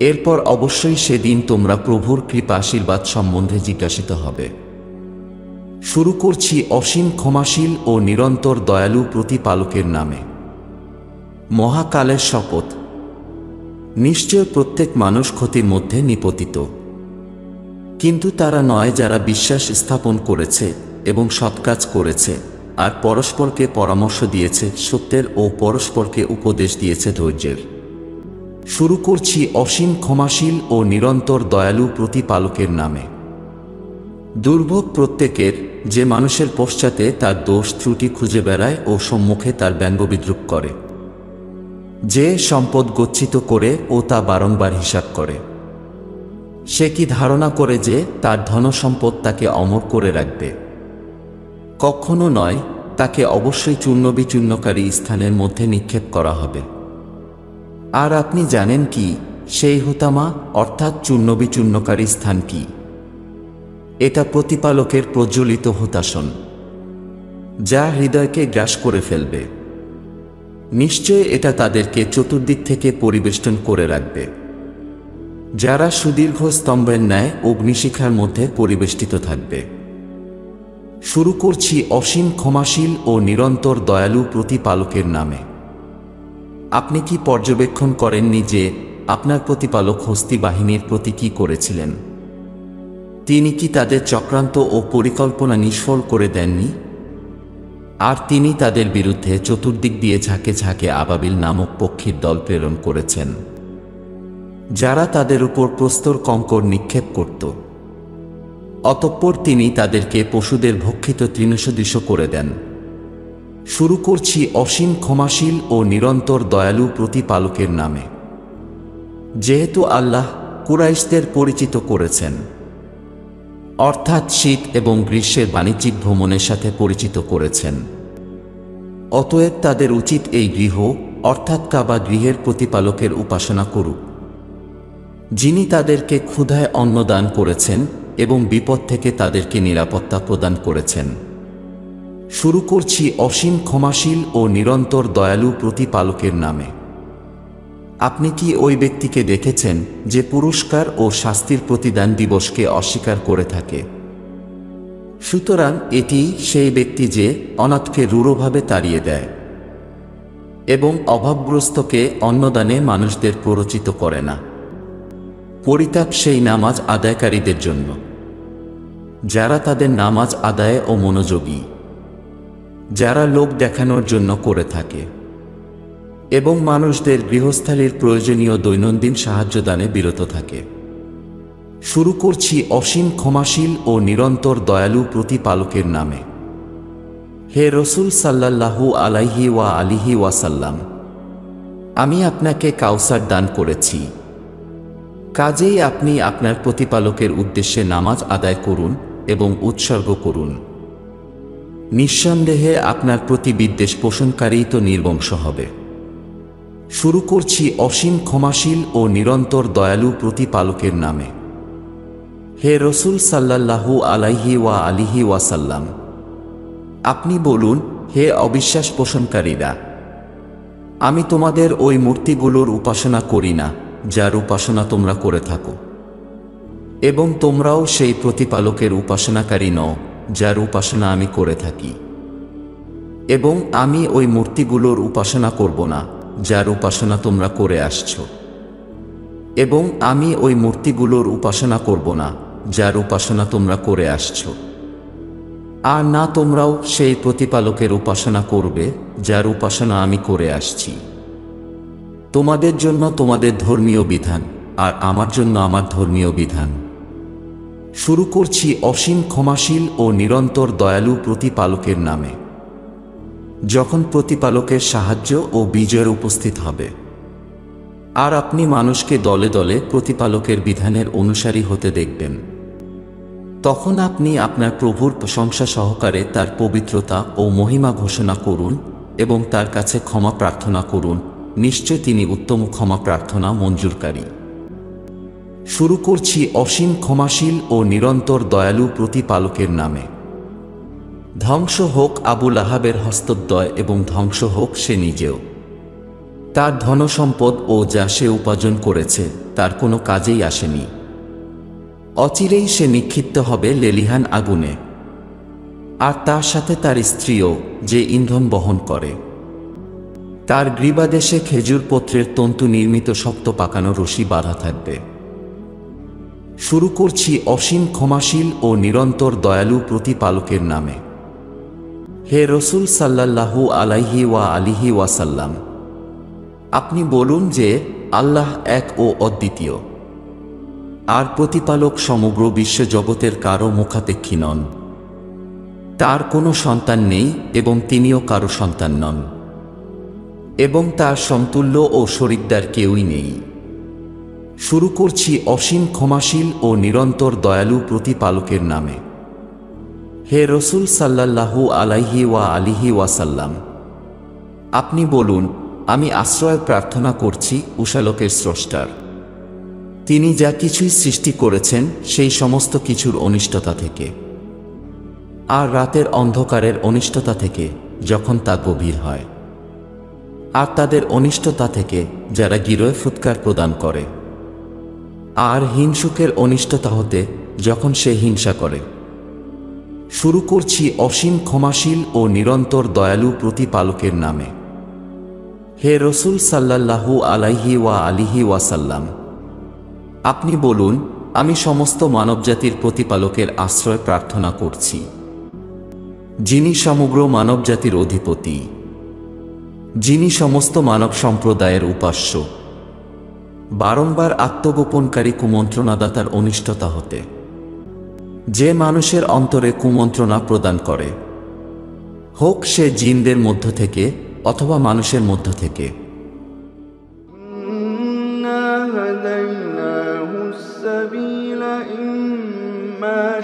এরপর অবশ্যই সেদিন তোমরা প্রভুর কৃপা আশীর্বাদ সম্বন্ধে জিজ্ঞাসিত হবে। শুরু করছি অসীম ক্ষমাশীল ও নিরন্তর দয়ালু প্রতিপালকের নামে। মহাকালের শপথ। নিশ্চয় প্রত্যেক মানুষ ক্ষতির মধ্যে নিপতিত, কিন্তু তারা নয় যারা বিশ্বাস স্থাপন করেছে এবং সৎকাজ করেছে, আর পরস্পরকে পরামর্শ দিয়েছে সত্যের ও পরস্পরকে উপদেশ দিয়েছে ধৈর্যের। শুরু করছি অসীম ক্ষমাশীল ও নিরন্তর দয়ালু প্রতিপালকের নামে। দুর্ভোগ প্রত্যেকের, যে মানুষের পশ্চাতে তার দোষ ত্রুটি খুঁজে বেড়ায় ও সম্মুখে তার ব্যঙ্গবিদ্রুপ করে, যে সম্পদ গচ্ছিত করে ও তা বারংবার হিসাব করে। সে কি ধারণা করে যে তার ধনসম্পদ তাকে অমর করে রাখবে? কখনো নয়, তাকে অবশ্যই চূর্ণবিচূর্ণকারী স্থানের মধ্যে নিক্ষেপ করা হবে। আর আপনি জানেন কি সেই হুতামা অর্থাৎ চূর্ণবিচূর্ণকারী স্থান কি? এটা প্রতিপালকের প্রজ্বলিত হুতাসন, যা হৃদয়কে গ্রাস করে ফেলবে। নিশ্চয় এটা তাদেরকে চতুর্দিক থেকে পরিবেষ্টন করে রাখবে, যারা সুদীর্ঘ স্তম্ভের ন্যায় অগ্নিশিখার মধ্যে পরিবেষ্টিত থাকবে। শুরু করছি অসীম ক্ষমাশীল ও নিরন্তর দয়ালু প্রতিপালকের নামে। আপনি কি পর্যবেক্ষণ করেননি যে আপনার প্রতিপালক হস্তি বাহিনীর প্রতি কি করেছিলেন? তিনি কি তাদের চক্রান্ত ও পরিকল্পনা নিষ্ফল করে দেননি? আর তিনি তাদের বিরুদ্ধে চতুর্দিক দিয়ে ঝাঁকে ঝাঁকে আবাবিল নামক পক্ষীর দল প্রেরণ করেছেন, যারা তাদের উপর প্রস্তর কঙ্কর নিক্ষেপ করত। অতঃপর তিনি তাদেরকে পশুদের ভক্ষিত তৃণসদৃশ করে দেন। শুরু করছি অসীম ক্ষমাশীল ও নিরন্তর দয়ালু প্রতিপালকের নামে। যেহেতু আল্লাহ কুরাইশদের পরিচিত করেছেন, অর্থাৎ শীত এবং গ্রীষ্মের বাণিজ্যিক ভ্রমণের সাথে পরিচিত করেছেন, অতএব তাদের উচিত এই গৃহ অর্থাৎ কাবা গৃহের প্রতিপালকের উপাসনা করুক, যিনি তাদেরকে ক্ষুধায় অন্ন দান করেছেন এবং বিপদ থেকে তাদেরকে নিরাপত্তা প্রদান করেছেন। শুরু করছি অসীম ক্ষমাশীল ও নিরন্তর দয়ালু প্রতিপালকের নামে। আপনি কি ওই ব্যক্তিকে দেখেছেন যে পুরস্কার ও শাস্তির প্রতিদান দিবসকে অস্বীকার করে থাকে? সুতরাং এটি সেই ব্যক্তি যে অনাথকে রূঢ়ভাবে তাড়িয়ে দেয় এবং অভাবগ্রস্তকে অন্নদানে মানুষদের প্ররোচিত করে না। পরিতাপ সেই নামাজ আদায়কারীদের জন্য যারা তাদের নামাজ আদায়ে ও মনোযোগী, যারা লোক দেখানোর জন্য করে থাকে এবং মানুষদের গৃহস্থালির প্রয়োজনীয় দৈনন্দিন সাহায্যদানে বিরত থাকে। শুরু করছি অসীম ক্ষমাশীল ও নিরন্তর দয়ালু প্রতিপালকের নামে। হে রসুল সাল্লাল্লাহু আলাইহি ওয়া আলিহি ওয়াসাল্লাম, আমি আপনাকে কাউসার দান করেছি, কাজেই আপনি আপনার প্রতিপালকের উদ্দেশ্যে নামাজ আদায় করুন এবং উৎসর্গ করুন। নিঃসন্দেহে আপনার প্রতি বিদ্বেষ পোষণকারী তো নির্বংশ হবে। শুরু করছি অসীম ক্ষমাশীল ও নিরন্তর দয়ালু প্রতিপালকের নামে। হে রসুল সাল্লাল্লাহু আলাইহি ওয়া আলিহি ওয়াসাল্লাম, আপনি বলুন, হে অবিশ্বাস পোষণকারীরা, আমি তোমাদের ওই মূর্তিগুলোর উপাসনা করি না যার উপাসনা তোমরা করে থাকো, এবং তোমরাও সেই প্রতিপালকের উপাসনাকারী নও যার উপাসনা আমি করে থাকি, এবং আমি ওই মূর্তিগুলোর উপাসনা করব না যার উপাসনা তোমরা করে আসছ, এবং আমি ওই মূর্তিগুলোর উপাসনা করব না যার উপাসনা তোমরা করে আসছ, আর না তোমরাও সেই প্রতিপালকের উপাসনা করবে যার উপাসনা আমি করে আসছি। তোমাদের জন্য তোমাদের ধর্মীয় বিধান আর আমার জন্য আমার ধর্মীয় বিধান। শুরু করছি অসীম ক্ষমাশীল ও নিরন্তর দয়ালু প্রতিপালকের নামে। যখন প্রতিপালকের সাহায্য ও বিজয়ের উপস্থিত হবে আর আপনি মানুষকে দলে দলে প্রতিপালকের বিধানের অনুসারী হতে দেখবেন, তখন আপনি আপনার প্রভুর প্রশংসা সহকারে তার পবিত্রতা ও মহিমা ঘোষণা করুন এবং তার কাছে ক্ষমা প্রার্থনা করুন। নিশ্চয় তিনি উত্তম ক্ষমা প্রার্থনা মঞ্জুরকারী। শুরু করছি অসীম ক্ষমাশীল ও নিরন্তর দয়ালু প্রতিপালকের নামে। ধ্বংস হোক আবু লাহাবের হস্তদ্বয় এবং ধ্বংস হোক সে নিজেও। তার ধনসম্পদ ও যা সে উপার্জন করেছে তার কোনো কাজেই আসেনি। অচিরেই সে নিক্ষিপ্ত হবে লেলিহান আগুনে, আর তার সাথে তার স্ত্রীও যে ইন্ধন বহন করে। তার গ্রীবাদেশে খেজুর পত্রের তন্তু নির্মিত শক্ত পাকানো রশি বাঁধা থাকবে। শুরু করছি অসীম ক্ষমাশীল ও নিরন্তর দয়ালু প্রতিপালকের নামে। হে রসুল সাল্লাল্লাহু আলাইহি ওয়া আলিহি ওয়াসাল্লাম, আপনি বলুন যে আল্লাহ এক ও অদ্বিতীয়, আর প্রতিপালক সমগ্র বিশ্বজগতের কারো মুখাপেক্ষী নন। তার কোনো সন্তান নেই এবং তিনিও কারো সন্তান নন, এবং তার সমতুল্য ও শরীকদার কেউই নেই। শুরু করছি অসীম ক্ষমাশীল ও নিরন্তর দয়ালু প্রতিপালকের নামে। হে রসুল সাল্লাল্লাহু আলাইহি ওয়া আলিহি ওয়াসাল্লাম, আপনি বলুন, আমি আশ্রয় প্রার্থনা করছি উশালকের স্রষ্টার। তিনি যা কিছুই সৃষ্টি করেছেন সেই সমস্ত কিছুর অনিষ্টতা থেকে, আর রাতের অন্ধকারের অনিষ্টতা থেকে যখন তা গভীর হয়, আর তাদের অনিষ্টতা থেকে যারা গিরয়ে ফুৎকার প্রদান করে, আর হিংসুকের অনিষ্টতা হতে যখন সে হিংসা করে। শুরু করছি অসীম ক্ষমাশীল ও নিরন্তর দয়ালু প্রতিপালকের নামে। হে রসুল সাল্লাল্লাহু আলাইহি ওয়া আলিহি ওয়াসাল্লাম, আপনি বলুন, আমি সমস্ত মানবজাতির প্রতিপালকের আশ্রয় প্রার্থনা করছি, যিনি সমগ্র মানবজাতির অধিপতি, যিনি সমস্ত মানব সম্প্রদায়ের উপাস্য, বারংবার আত্মগোপনকারী কুমন্ত্রণাদাতার অনিষ্টতা হতে, যে মানুষের অন্তরে কুমন্ত্রণা প্রদান করে, হোক সে জিনদের মধ্য থেকে অথবা মানুষের মধ্য থেকে। إنا هديناه السبيل إما